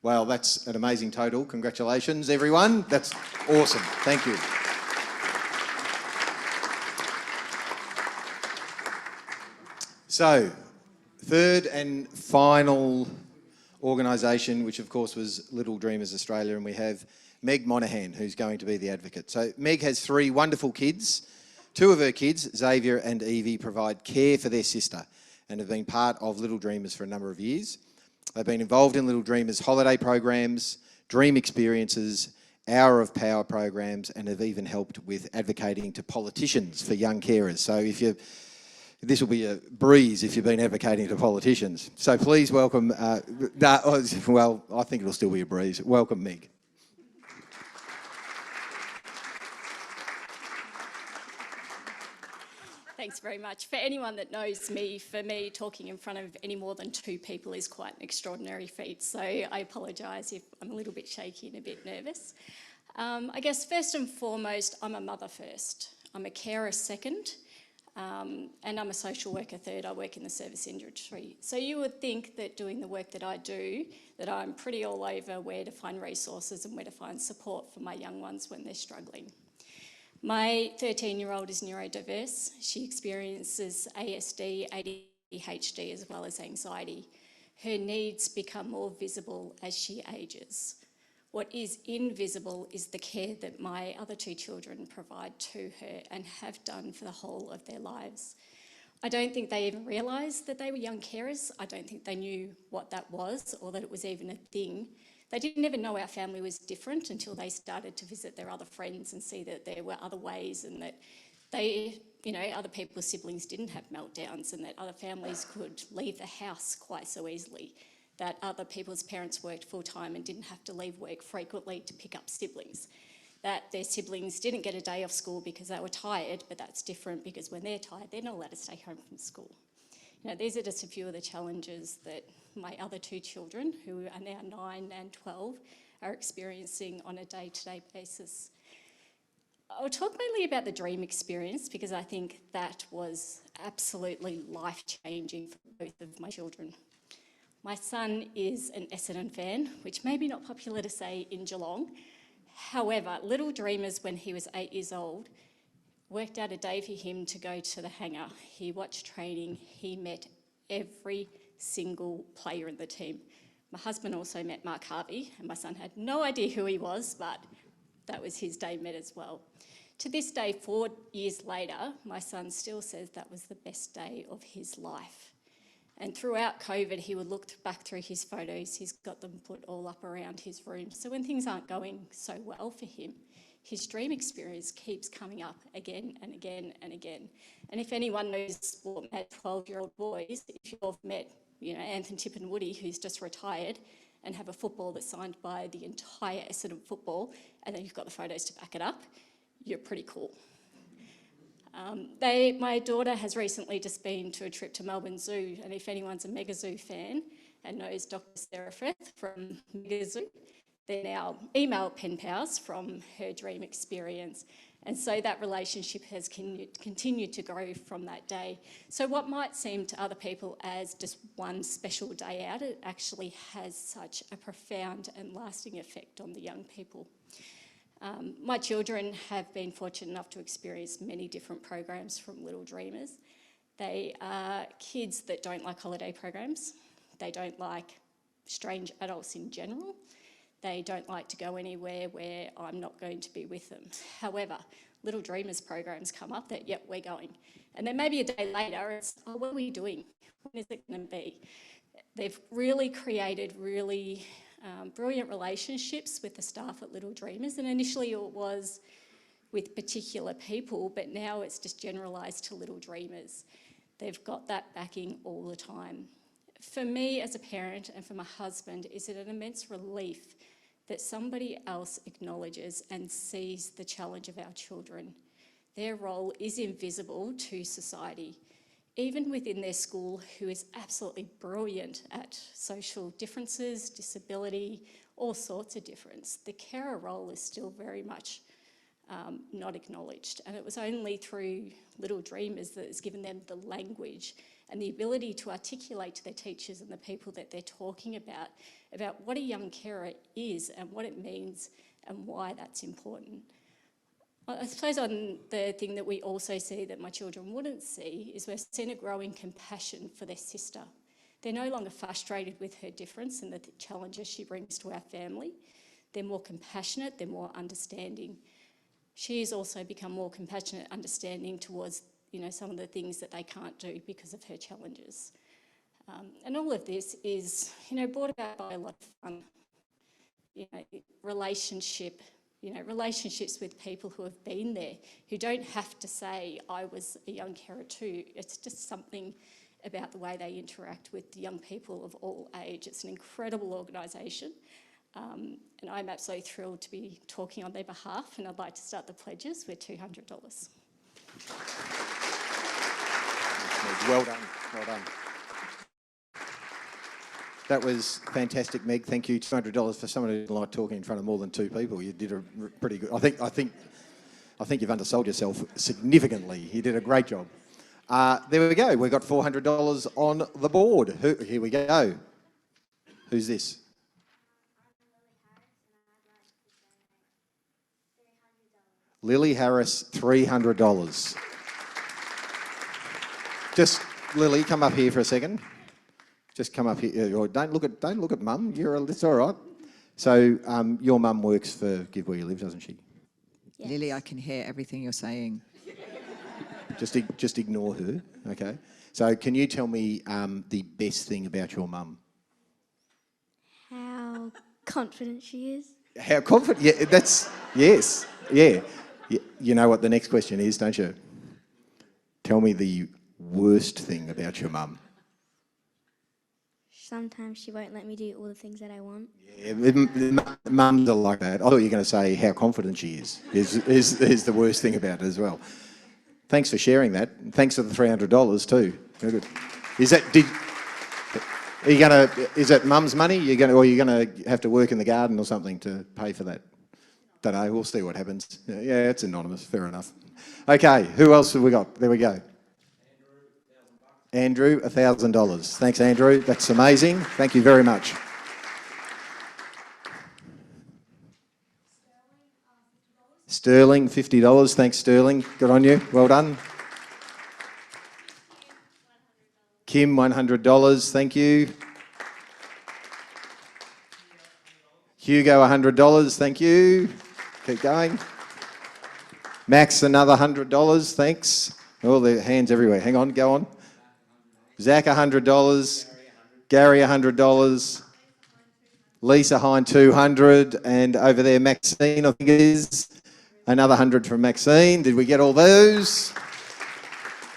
Well, that's an amazing total. Congratulations, everyone. That's awesome. Thank you. So, third and final organisation, which of course was Little Dreamers Australia, and we have Meg Monaghan, who's going to be the advocate. So Meg has 3 wonderful kids. 2 of her kids, Xavier and Evie, provide care for their sister and have been part of Little Dreamers for a number of years. They've been involved in Little Dreamers holiday programs, dream experiences, Hour of Power programs, and have even helped with advocating to politicians for young carers. So this will be a breeze if you've been advocating to politicians. So please welcome, well, I think it'll still be a breeze. Welcome, Meg. Thanks very much. For anyone that knows me, for me, talking in front of any more than 2 people is quite an extraordinary feat. So I apologise if I'm a little bit shaky and a bit nervous. I guess first and foremost, I'm a mother first. I'm a carer second. and I'm a social worker third. I work in the service industry. So you would think that doing the work that I do, that I'm pretty all over where to find resources and where to find support for my young ones when they're struggling. My 13-year-old is neurodiverse. She experiences ASD, ADHD, as well as anxiety. Her needs become more visible as she ages. What is invisible is the care that my other two children provide to her and have done for the whole of their lives. I don't think they even realised that they were young carers. I don't think they knew what that was or that it was even a thing. They didn't even know our family was different until they started to visit their other friends and see that there were other ways and that they, other people's siblings didn't have meltdowns and that other families could leave the house quite so easily, that other people's parents worked full-time and didn't have to leave work frequently to pick up siblings, that their siblings didn't get a day off school because they were tired, but that's different because when they're tired, they're not allowed to stay home from school. These are just a few of the challenges that my other two children, who are now 9 and 12, are experiencing on a day-to-day basis. I'll talk mainly about the dream experience because I think that was absolutely life-changing for both of my children. My son is an Essendon fan, which may be not popular to say in Geelong. However, Little Dreamers, when he was 8 years old, worked out a day for him to go to the hangar. He watched training. He met every single player in the team. My husband also met Mark Harvey, and my son had no idea who he was, but that was his day met as well. To this day, 4 years later, my son still says that was the best day of his life. And throughout COVID, he would look back through his photos. He's got them put all up around his room. So when things aren't going so well for him, his dream experience keeps coming up again and again and again. And if anyone knows sport, met 12-year-old boys, if you've met, Anthony Tippin Woody, who's just retired, and have a football that's signed by the entire Essendon football, and then you've got the photos to back it up, you're pretty cool. My daughter has recently just been to a trip to Melbourne Zoo, and if anyone's a Mega Zoo fan and knows Dr. Sarah Frith from Mega Zoo, they're now email pen pals from her dream experience. And so that relationship has continued to grow from that day. So what might seem to other people as just one special day out, it actually has such a profound and lasting effect on the young people. My children have been fortunate enough to experience many different programs from Little Dreamers. They are kids that don't like holiday programs. They don't like strange adults in general. They don't like to go anywhere where I'm not going to be with them. However, Little Dreamers programs come up that, yep, we're going. And then maybe a day later, it's, oh, what are we doing? When is it going to be? They've really created really brilliant relationships with the staff at Little Dreamers. And initially it was with particular people, but now it's just generalised to Little Dreamers. They've got that backing all the time. For me as a parent and for my husband, is it an immense relief that somebody else acknowledges and sees the challenge of our children. Their role is invisible to society. Even within their school, who is absolutely brilliant at social differences, disability, all sorts of difference, the carer role is still very much not acknowledged. And it was only through Little Dreamers that it's given them the language and the ability to articulate to their teachers and the people that they're talking about what a young carer is and what it means and why that's important. I suppose on the thing that we also see that my children wouldn't see is we're seeing a growing compassion for their sister. They're no longer frustrated with her difference and the challenges she brings to our family. They're more compassionate, they're more understanding. She has also become more compassionate, understanding towards some of the things that they can't do because of her challenges. And all of this is, brought about by a lot of fun. Relationships with people who have been there, who don't have to say, I was a young carer too. It's just something about the way they interact with the young people of all age. It's an incredible organisation. And I'm absolutely thrilled to be talking on their behalf, and I'd like to start the pledges with $200. Well done, well done. That was fantastic, Meg. Thank you. $200 for someone who didn't like talking in front of more than two people. You did a pretty good. I think you've undersold yourself significantly. You did a great job. There we go. We've got $400 on the board. Here we go. Who's this? Lily Harris, $300. Just, Lily, come up here for a second. Just come up here. Or don't look at Mum. It's all right. So your mum works for Give Where You Live, doesn't she? Yes. Lily, I can hear everything you're saying. Just ignore her, okay? So can you tell me the best thing about your mum? How confident she is. How confident? Yeah, that's, yes, yeah. You know what the next question is, don't you? Tell me the worst thing about your mum. Sometimes she won't let me do all the things that I want. Yeah, mums are like that. I thought you were going to say how confident she is the worst thing about it as well. Thanks for sharing that. Thanks for the $300 too. Very good. Is that mum's money? Or are you gonna have to work in the garden or something to pay for that? Don't know. We'll see what happens. Yeah, it's anonymous. Fair enough. Okay. Who else have we got? There we go. Andrew, $1,000. Thanks, Andrew. That's amazing. Thank you very much. Sterling, $50. Thanks, Sterling. Good on you. Well done. Kim, $100. Thank you. Hugo, $100. Thank you. Keep going. Max, another $100. Thanks. Oh, the hands everywhere. Hang on, go on. Zach, $100. Gary, $100. Lisa Hine, $200. And over there, Maxine, I think it is. Another 100 from Maxine. Did we get all those?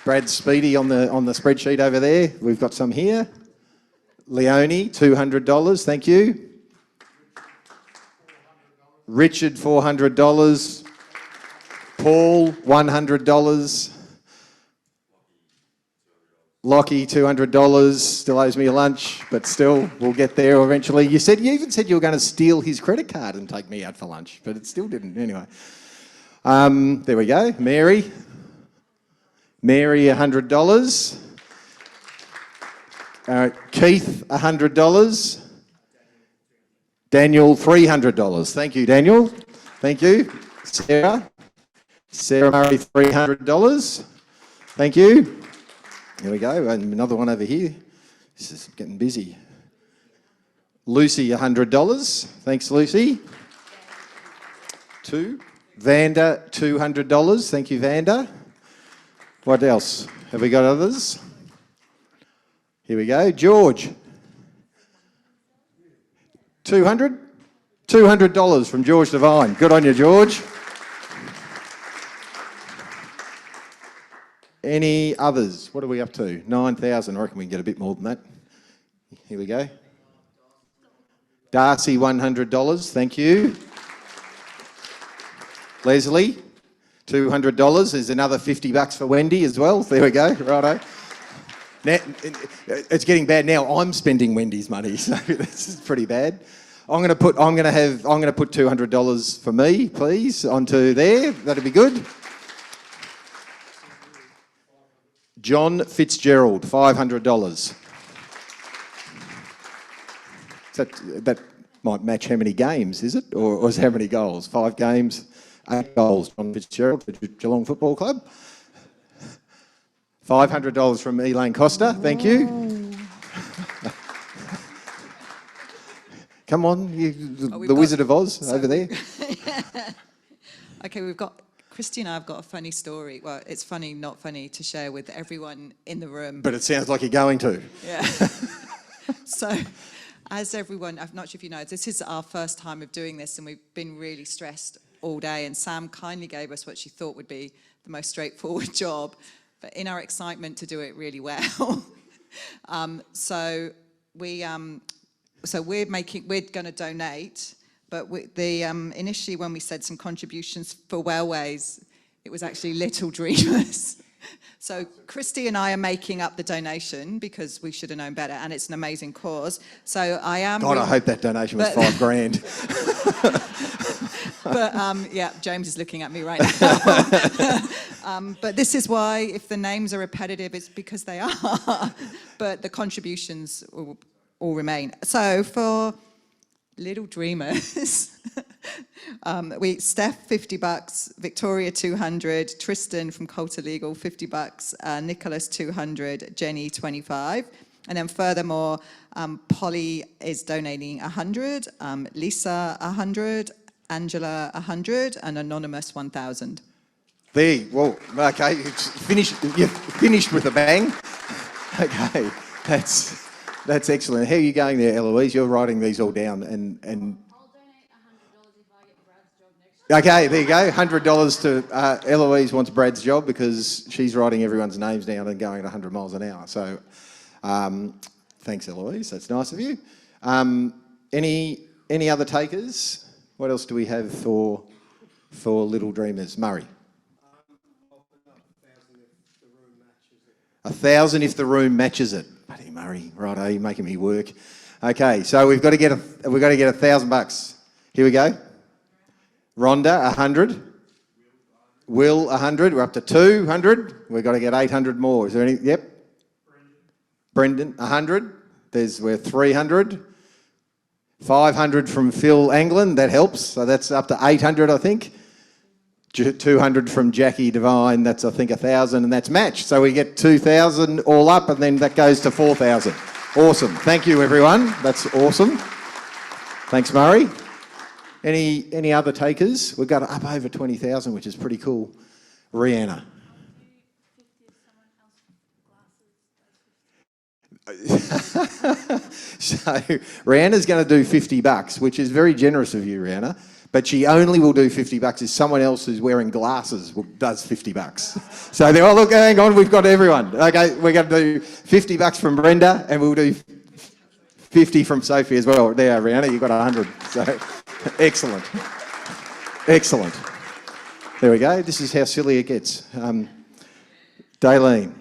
Brad Speedy on the spreadsheet over there. We've got some here. Leonie, $200. Thank you. Richard, $400. Paul, $100. Lockie, $200. Still owes me a lunch, but still, we'll get there eventually. You even said you were going to steal his credit card and take me out for lunch, but it still didn't. Anyway. There we go. Mary, $100. Keith, $100. Daniel, $300. Thank you, Daniel. Thank you. Sarah Murray, $300. Thank you. Here we go. And another one over here. This is getting busy. Lucy, $100. Thanks, Lucy. 2. Vanda, $200. Thank you, Vanda. What else? Have we got others? Here we go. George. $200? $200 from George Devine. Good on you, George. Any others? What are we up to? 9,000. I reckon we can get a bit more than that. Here we go. Darcy, $100. Thank you. Leslie, $200. There's another $50 for Wendy as well. There we go. Righto. Now, it's getting bad now. I'm spending Wendy's money, so this is pretty bad. I'm going to put $200 for me, please, onto there. That'd be good. John Fitzgerald, $500. That might match how many games, is it? Or is how many goals? 5 games, 8 goals. John Fitzgerald for Geelong Football Club. $500 from Elaine Costa. Thank you. Come on, the Wizard of Oz over there. Okay, Christy and I have got a funny story. Well, it's funny, not funny, to share with everyone in the room. But it sounds like you're going to. Yeah. So, as everyone, I'm not sure if you know, this is our first time of doing this and we've been really stressed all day, and Sam kindly gave us what she thought would be the most straightforward job, but in our excitement to do it really well. So we're going to donate, but initially when we said some contributions for Wellways, it was actually Little Dreamers. So Christy and I are making up the donation because we should have known better, and it's an amazing cause. So I am... God, I hope that donation was $5,000. But yeah, James is looking at me right now. But this is why, if the names are repetitive, it's because they are. But the contributions will all remain. So for Little Dreamers, Steph, $50, Victoria, 200, Tristan from Coulter Legal, $50, Nicholas, 200, Jenny, 25. And then furthermore, Polly is donating 100, Lisa, 100, Angela, 100, and Anonymous, 1,000. There, well, okay, it's finished. You've finished with a bang. Okay, that's excellent. How are you going there, Eloise? You're writing these all down, and I'll donate $100 if I get Brad's job next year. okay, there you go. $100 to Eloise wants Brad's job because she's writing everyone's names down and going at 100 miles an hour. So, thanks, Eloise. That's nice of you. Any other takers? What else do we have for Little Dreamers? Murray. 1,000 if the room matches it. Buddy Murray, righto, you're making me work. Okay, so we've got to get $1,000. Here we go. Rhonda, 100. Will, 100. We're up to 200. We've got to get 800 more. Is there any? Yep. Brendan, 100. We're 300. 500 from Phil Anglin. That helps. So that's up to 800, I think. 200 from Jackie Devine, that's I think 1,000, and that's matched. So we get 2,000 all up, and then that goes to 4,000. Awesome. Thank you, everyone. That's awesome. Thanks, Murray. Any other takers? We've got up over 20,000, which is pretty cool. Rihanna. So Rihanna's going to do $50, which is very generous of you, Rihanna. But she only will do $50 if someone else who's wearing glasses does $50. So they're, oh, look, hang on, we've got everyone. Okay, we're going to do $50 from Brenda, and we'll do 50 from Sophie as well. There, Rihanna, you've got 100. So excellent. Excellent. There we go. This is how silly it gets. Daleen.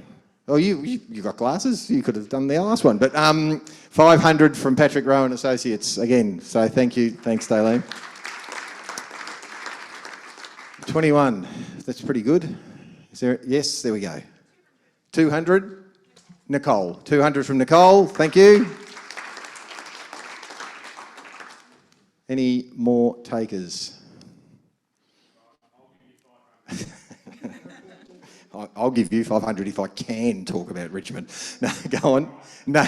Oh, you got glasses? You could have done the last one. But 500 from Patrick Rowan Associates again. So thank you. Thanks, Daleen. 21, that's pretty good. Is there? Yes, there we go. 200, Nicole. 200 from Nicole, thank you. Any more takers? I'll give you 500 if I can talk about Richmond. No, go on. No.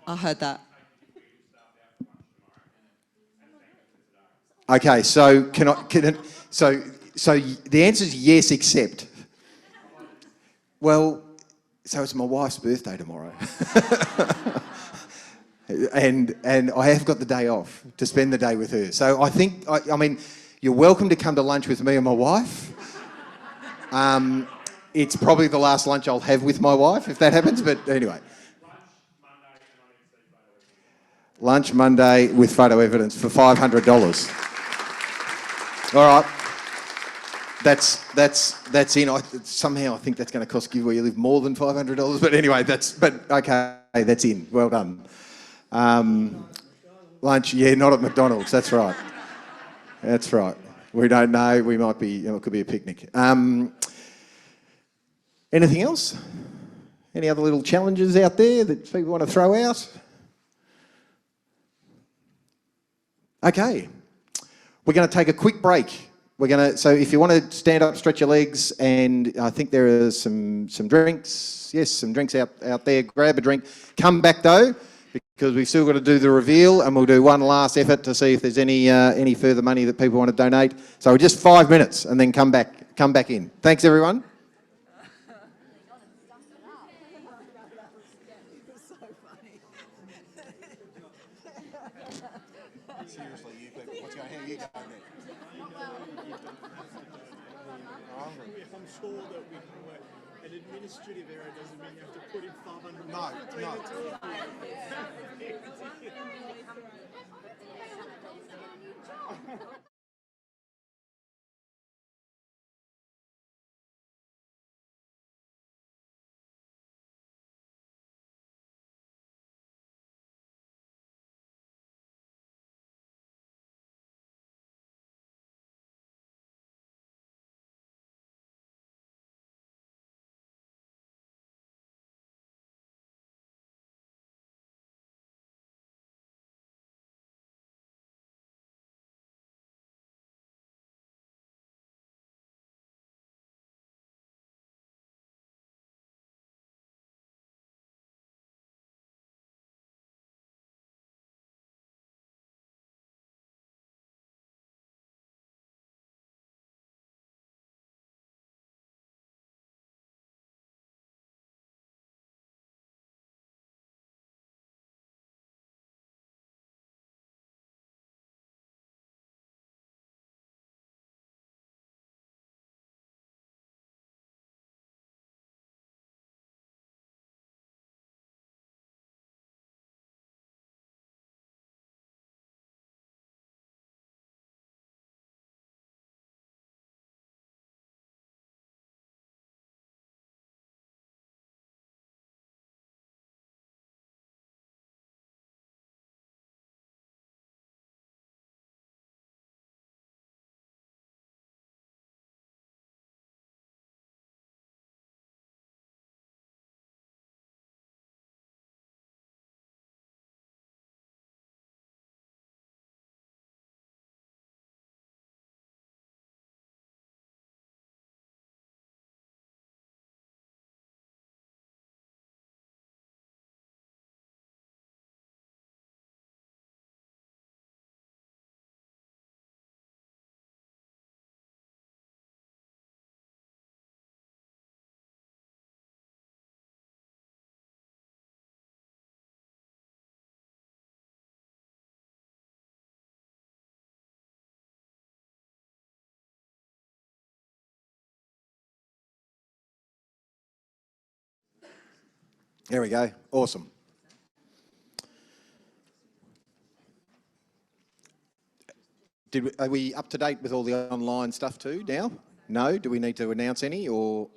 I heard that. Okay, so so the answer is yes, except. Well, so it's my wife's birthday tomorrow. and I have got the day off to spend the day with her. So I think, I mean, you're welcome to come to lunch with me and my wife. It's probably the last lunch I'll have with my wife if that happens, but anyway. Lunch Monday with photo evidence for $500. All right, that's in. Somehow I think that's going to cost you where you live more than $500. But anyway, okay. That's in. Well done. Lunch, yeah, not at McDonald's. That's right. That's right. We don't know. We might be. It could be a picnic. Anything else? Any other little challenges out there that people want to throw out? Okay. We're going to take a quick break. So if you want to stand up, stretch your legs, and I think there are some drinks. Yes, some drinks out there. Grab a drink. Come back though, because we've still got to do the reveal, and we'll do one last effort to see if there's any further money that people want to donate. So just 5 minutes, and then come back in. Thanks, everyone. Seriously, you people, what's going on? How are you going there? I'm sure that an administrative error doesn't mean you have to put in 500. No. There we go. Awesome. Are we up to date with all the online stuff too now? No? Do we need to announce any, or?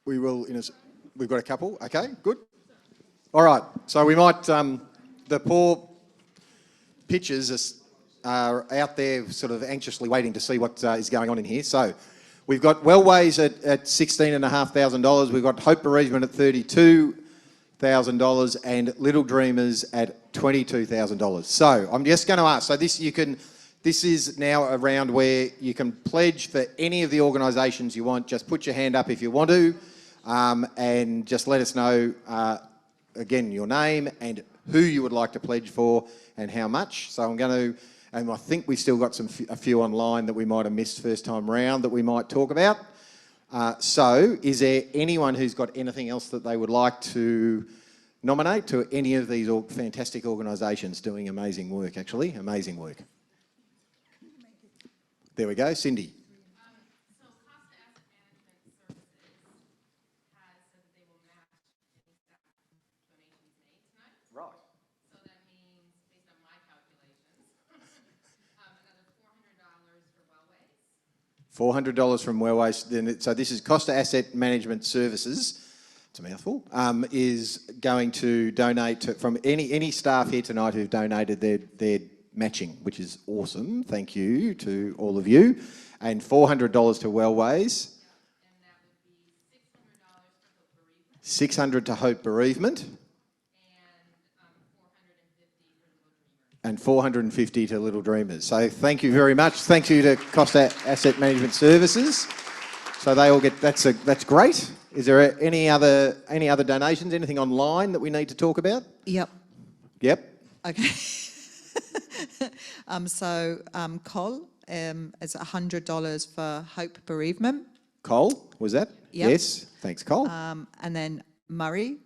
We will we've got a couple. Okay, good. All right, so we might, the poor pitchers are out there sort of anxiously waiting to see what is going on in here. So we've got Wellways at $16,500. We've got Hope Bereavement at $32,000 and Little Dreamers at $22,000. So I'm just going to ask, so this is now a round where you can pledge for any of the organisations you want. Just put your hand up if you want to, and just let us know, again, your name and who you would like to pledge for and how much. So I'm going to, and I think we've still got a few online that we might have missed first time round that we might talk about. So is there anyone who's got anything else that they would like to nominate to any of these fantastic organisations doing amazing work, actually? Amazing work. There we go, Cindy. Right. So that means, based on my calculations, another $400 for Wellways. $400 from Wellways. So this is Costa Asset Management Services. It's a mouthful. Is going to donate from any staff here tonight who've donated their matching, which is awesome. Thank you to all of you. And $400 to Wellways. $600 to Hope Bereavement. And $450 to Little Dreamers. So thank you very much. Thank you to Costa Asset Management Services. So they all get, that's great. Is there any other donations, anything online that we need to talk about? Yep. Yep. Okay. Col is $100 for Hope Bereavement. Cole, was that? Yep. Yes. Thanks, Cole. And then Murray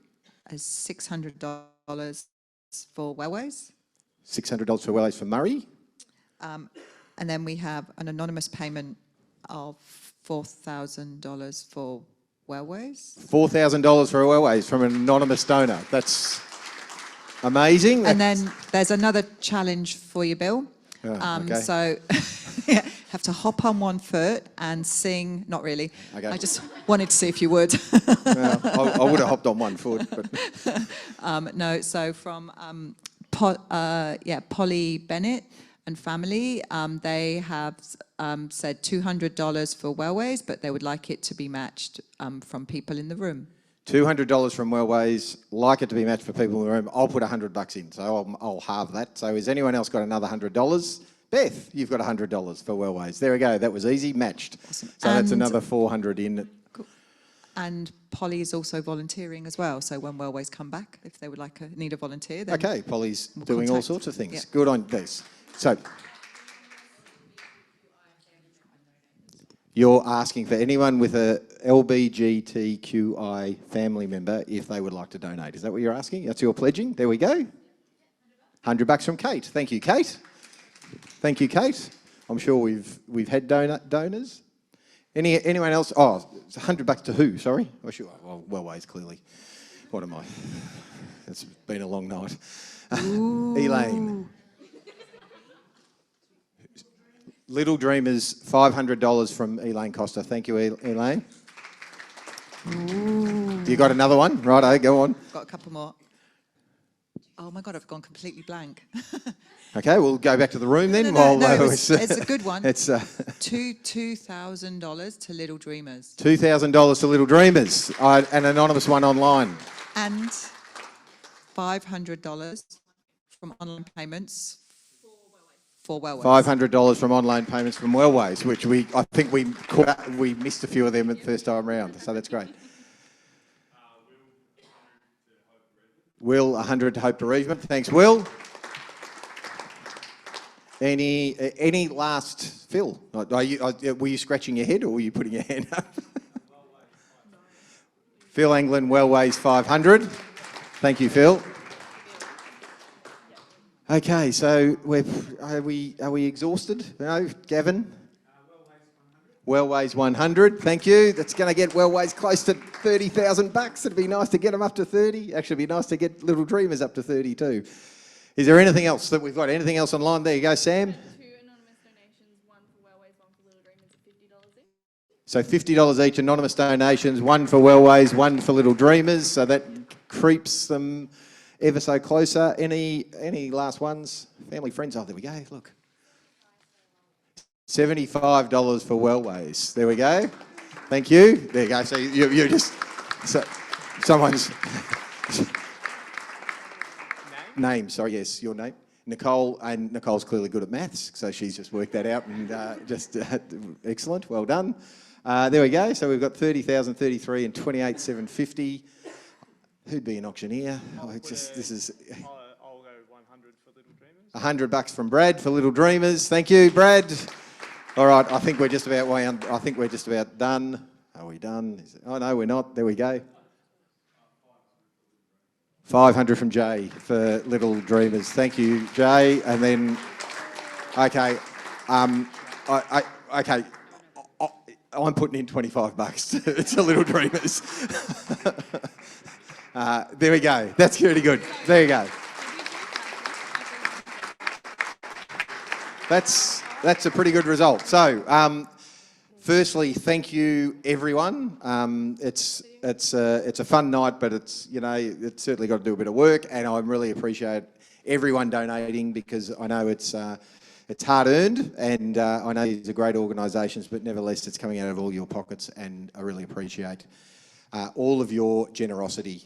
is $600 for Wellways. $600 for Wellways for Murray. And then we have an anonymous payment of $4,000 for Wellways. $4,000 for Wellways from an anonymous donor. That's amazing. And then there's another challenge for you, Bill. Oh, okay. So have to hop on one foot and sing. Not really. Okay. I just wanted to see if you would. Well, I would have hopped on one foot. But. No, so from Polly Bennett and family, they have said $200 for Wellways, but they would like it to be matched from people in the room. $200 from Wellways, like it to be matched for people in the room. I'll put $100 in, so I'll halve that. So has anyone else got another $100? Beth, you've got $100 for Wellways. There we go. That was easy, matched. Awesome. So that's another $400 in. Cool. And Polly is also volunteering as well. So when Wellways come back, if they would need a volunteer, then Okay, Polly's doing all contact. sorts of things. Yeah. Good on this. So you're asking for anyone with a LGBTQI family member if they would like to donate. Is that what you're asking? That's your pledging. There we go. $100 from Kate. Thank you, Kate. Thank you, Kate. I'm sure we've had donors. Anyone else? Oh, it's $100 to who? Sorry. Oh, sure. Well, Wellways, clearly. What am I? It's been a long night. Elaine. Little Dreamers, $500 from Elaine Costa. Thank you, Elaine. Ooh. You got another one? Righto, go on. Got a couple more. Oh my God, I've gone completely blank. Okay, we'll go back to the room then. No, it's a good one. It's $2,000 to Little Dreamers. $2,000 to Little Dreamers. An anonymous one online. And $500 from online payments for Wellways. $500 from online payments from Wellways, which I think we missed a few of them at the first time round, so that's great. Will, $100 to Hope Bereavement. Thanks, Will. Any last, Phil? Were you scratching your head or were you putting your hand up? Phil Anglin, Wellways, $500. Thank you, Phil. Okay, so are we exhausted? No, Gavin? Wellways 100, thank you. That's going to get Wellways close to $30,000. It'd be nice to get them up to 30. Actually, it'd be nice to get Little Dreamers up to 30 too. Is there anything else that we've got? Anything else online? There you go, Sam. 2 anonymous donations, 1 for Wellways, 1 for Little Dreamers at $50 each. So $50 each, anonymous donations, 1 for Wellways, 1 for Little Dreamers. So that creeps them ever so closer. Any last ones? Family, friends? Oh, there we go, look. $75 for Wellways. There we go. Thank you. There you go. So you're just... So someone's... Name, sorry, yes, your name. Nicole, and Nicole's clearly good at maths, so she's just worked that out and excellent, well done. There we go, so we've got 30,033 and 28,750. Who'd be an auctioneer? This is... I'll go 100 for Little Dreamers. $100 from Brad for Little Dreamers. Thank you, Brad. All right, I think we're just about done. Are we done? Oh no, we're not. There we go. 500 from Jay for Little Dreamers. Thank you, Jay. And then, okay, I'm putting in $25 to Little Dreamers. There we go. That's really good. There you go. That's a pretty good result. So, firstly, thank you, everyone. It's a fun night, but it's certainly got to do a bit of work, and I really appreciate everyone donating because I know it's hard earned, and I know these are great organisations, but nevertheless, it's coming out of all your pockets, and I really appreciate all of your generosity,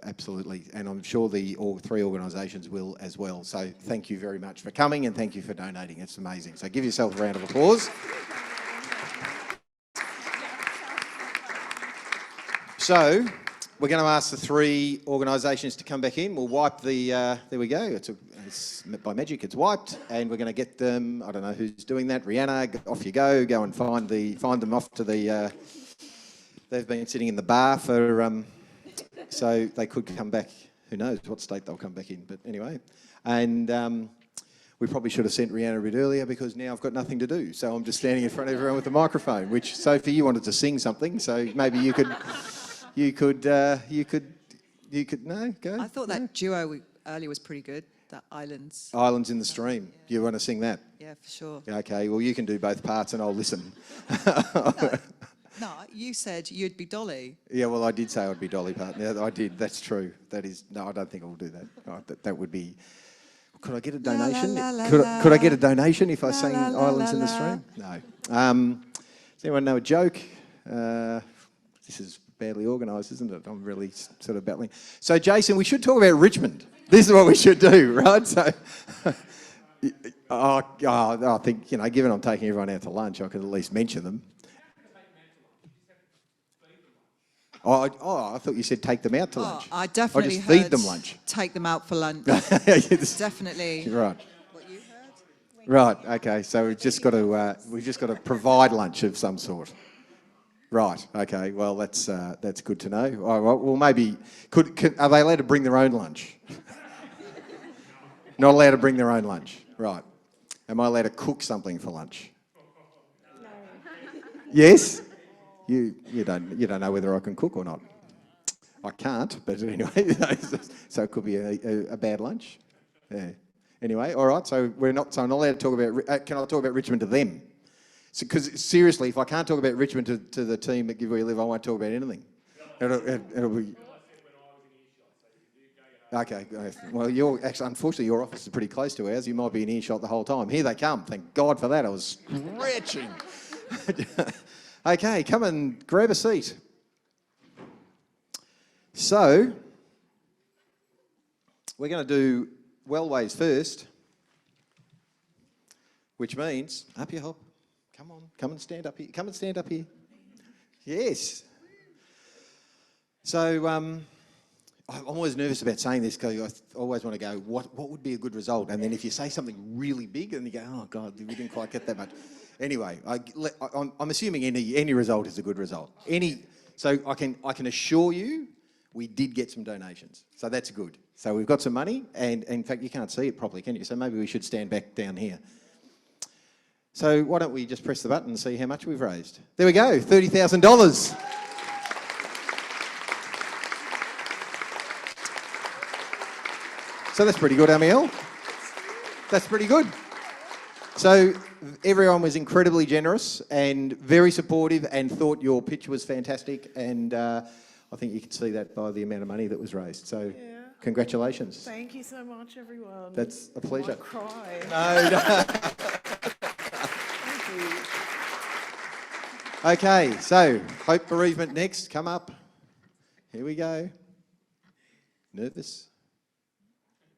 absolutely, and I'm sure all 3 organisations will as well. So thank you very much for coming and thank you for donating. It's amazing. So give yourself a round of applause. So we're going to ask the 3 organisations to come back in. We'll wipe the, there we go. It's by magic, it's wiped, and we're going to get them. I don't know who's doing that. Rihanna, off you go. Go and find them off to the. They've been sitting in the bar for, so they could come back. Who knows what state they'll come back in, but anyway. And we probably should have sent Rihanna a bit earlier because now I've got nothing to do. So I'm just standing in front of everyone with the microphone, which, Sophie, you wanted to sing something, so maybe you could, no, go. I thought that duo earlier was pretty good, the Islands. Islands in the Stream. You want to sing that? Yeah, for sure. Okay, well, you can do both parts and I'll listen. No, you said you'd be Dolly. Yeah, well, I did say I'd be Dolly Parton. Yeah, I did. That's true. That is... No, I don't think I'll do that. Oh, that would be... Could I get a donation? Could I get a donation if I sang Islands in the Stream? No. Does anyone know a joke? This is badly organised, isn't it? I'm really sort of battling. So, Jason, we should talk about Richmond. This is what we should do, right? So... I think, given I'm taking everyone out to lunch, I could at least mention them. I thought you said take them out to lunch. I definitely just feed them lunch. Take them out for lunch. Definitely. Right. What you heard? Right. Okay. So we've just got to provide lunch of some sort. Right. Okay. Well, that's good to know. All right, well, maybe are they allowed to bring their own lunch? Not allowed to bring their own lunch. Right. Am I allowed to cook something for lunch? No. Yes. You don't know whether I can cook or not. I can't, but anyway, so it could be a bad lunch. Yeah. Anyway, all right. So I'm not allowed to talk about. Can I talk about Richmond to them? Because seriously, if I can't talk about Richmond to the team at Give Where You Live, I won't talk about anything. It'll be. Okay. Well, unfortunately, your office is pretty close to ours. You might be in earshot the whole time. Here they come. Thank God for that. I was stretching. Okay, come and grab a seat. So, we're going to do Wellways first, which means, up you hop. Come on, come and stand up here. Come and stand up here. Yes. So, I'm always nervous about saying this because I always want to go, what would be a good result? And then if you say something really big, and you go, oh God, we didn't quite get that much. Anyway, I'm assuming any result is a good result. So I can assure you, we did get some donations, so that's good. So we've got some money, and in fact you can't see it properly, can you? So maybe we should stand back down here. So why don't we just press the button and see how much we've raised? There we go, $30,000. So that's pretty good, Amiel. That's pretty good. So everyone was incredibly generous and very supportive and thought your pitch was fantastic, and I think you can see that by the amount of money that was raised. So congratulations. Thank you so much, everyone. That's a pleasure. I might cry. No. Okay, so Hope Bereavement next. Come up. Here we go. Nervous?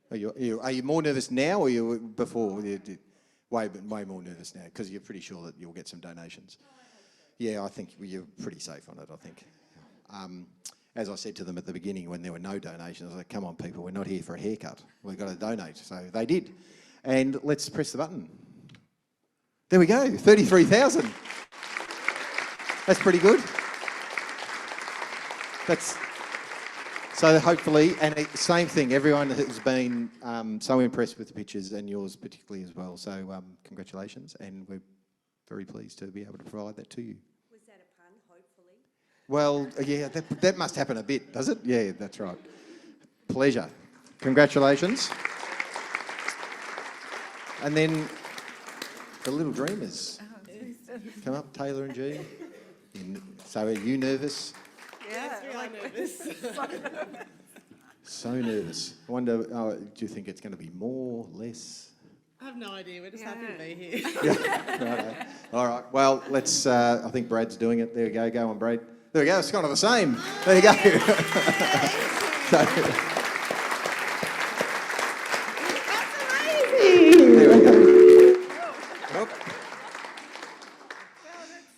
Are you more nervous now or you before? Way more nervous now because you're pretty sure that you'll get some donations. Yeah, I think you're pretty safe on it, I think. As I said to them at the beginning when there were no donations, I was like, come on people, we're not here for a haircut. We've got to donate. So they did. And let's press the button. There we go, 33,000. That's pretty good. So hopefully, and same thing, everyone has been so impressed with the pictures and yours particularly as well. So congratulations, and we're very pleased to be able to provide that to you. Was that a pun, hopefully? Well, yeah, that must happen a bit, does it? Yeah, that's right. Pleasure. Congratulations. And then the Little Dreamers. Come up, Taylor and Jean. So are you nervous? Yeah, like nervous. So nervous. I wonder, do you think it's going to be more, less? I have no idea. We're just happy to be here. Yeah, right. All right. Well, let's. I think Brad's doing it. There we go. Go on, Brad. There we go. It's kind of the same. There you go. There we go.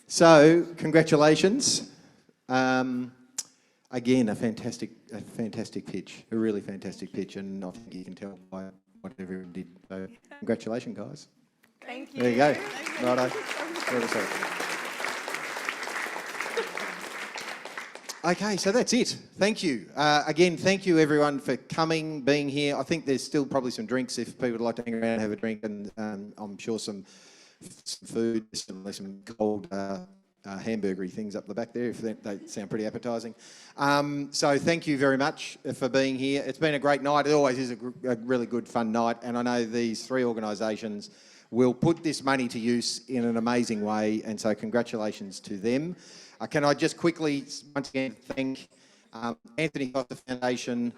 So, congratulations. Again, a fantastic pitch, a really fantastic pitch, and I think you can tell by what everyone did. So, congratulations, guys. Thank you. There you go. Righto. Okay, so that's it. Thank you. Again, thank you everyone for coming, being here. I think there's still probably some drinks if people would like to hang around and have a drink, and I'm sure some food, some cold hamburgery things up the back there, if they sound pretty appetising. So thank you very much for being here. It's been a great night. It always is a really good, fun night, and I know these three organisations will put this money to use in an amazing way, and so congratulations to them. Can I just quickly, once again, thank Anthony Costa Foundation,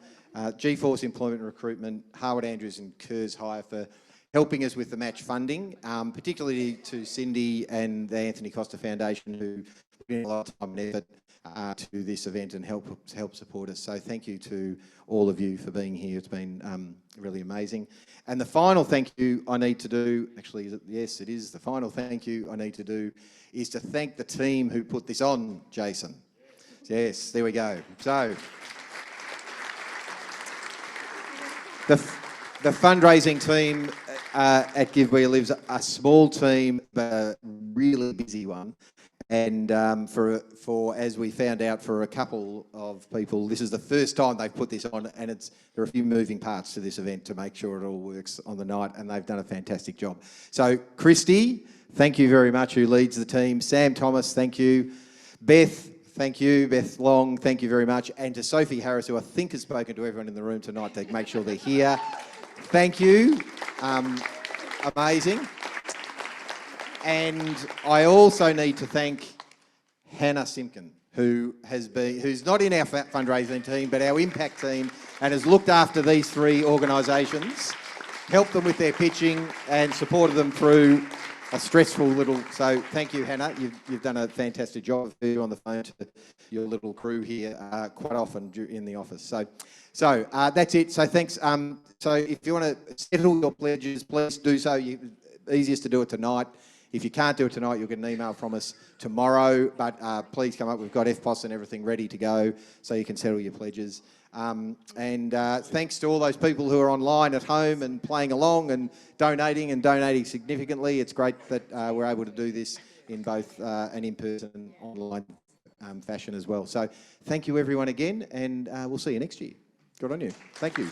G-Force Employment and Recruitment, Harwood Andrews and Kerrs Hire for helping us with the match funding, particularly to Cindy and the Anthony Costa Foundation, who put in a lot of time and effort to this event and help support us. So thank you to all of you for being here. It's been really amazing. And the final thank you I need to do, actually, yes, it is, the final thank you I need to do is to thank the team who put this on, Jason. Yes, there we go. So, the fundraising team at Give Where You Live's a small team, but a really busy one. And for as we found out, for a couple of people, this is the first time they've put this on, and there are a few moving parts to this event to make sure it all works on the night, and they've done a fantastic job. So, Christy, thank you very much, who leads the team. Sam Thomas, thank you. Beth, thank you. Beth Long, thank you very much. And to Sophie Harris, who I think has spoken to everyone in the room tonight to make sure they're here. Thank you. Amazing. And I also need to thank Hannah Simpkin, who's not in our fundraising team, but our impact team, and has looked after these three organisations, helped them with their pitching, and supported them through a stressful little. So thank you, Hannah. You've done a fantastic job of being on the phone to your little crew here quite often in the office. So that's it. So thanks. So if you want to settle your pledges, please do so. Easiest to do it tonight. If you can't do it tonight, you'll get an email from us tomorrow. But please come up. We've got FPOS and everything ready to go, so you can settle your pledges. And thanks to all those people who are online at home and playing along and donating significantly. It's great that we're able to do this in both an in-person and online fashion as well. So thank you everyone again, and we'll see you next year. Good on you. Thank you.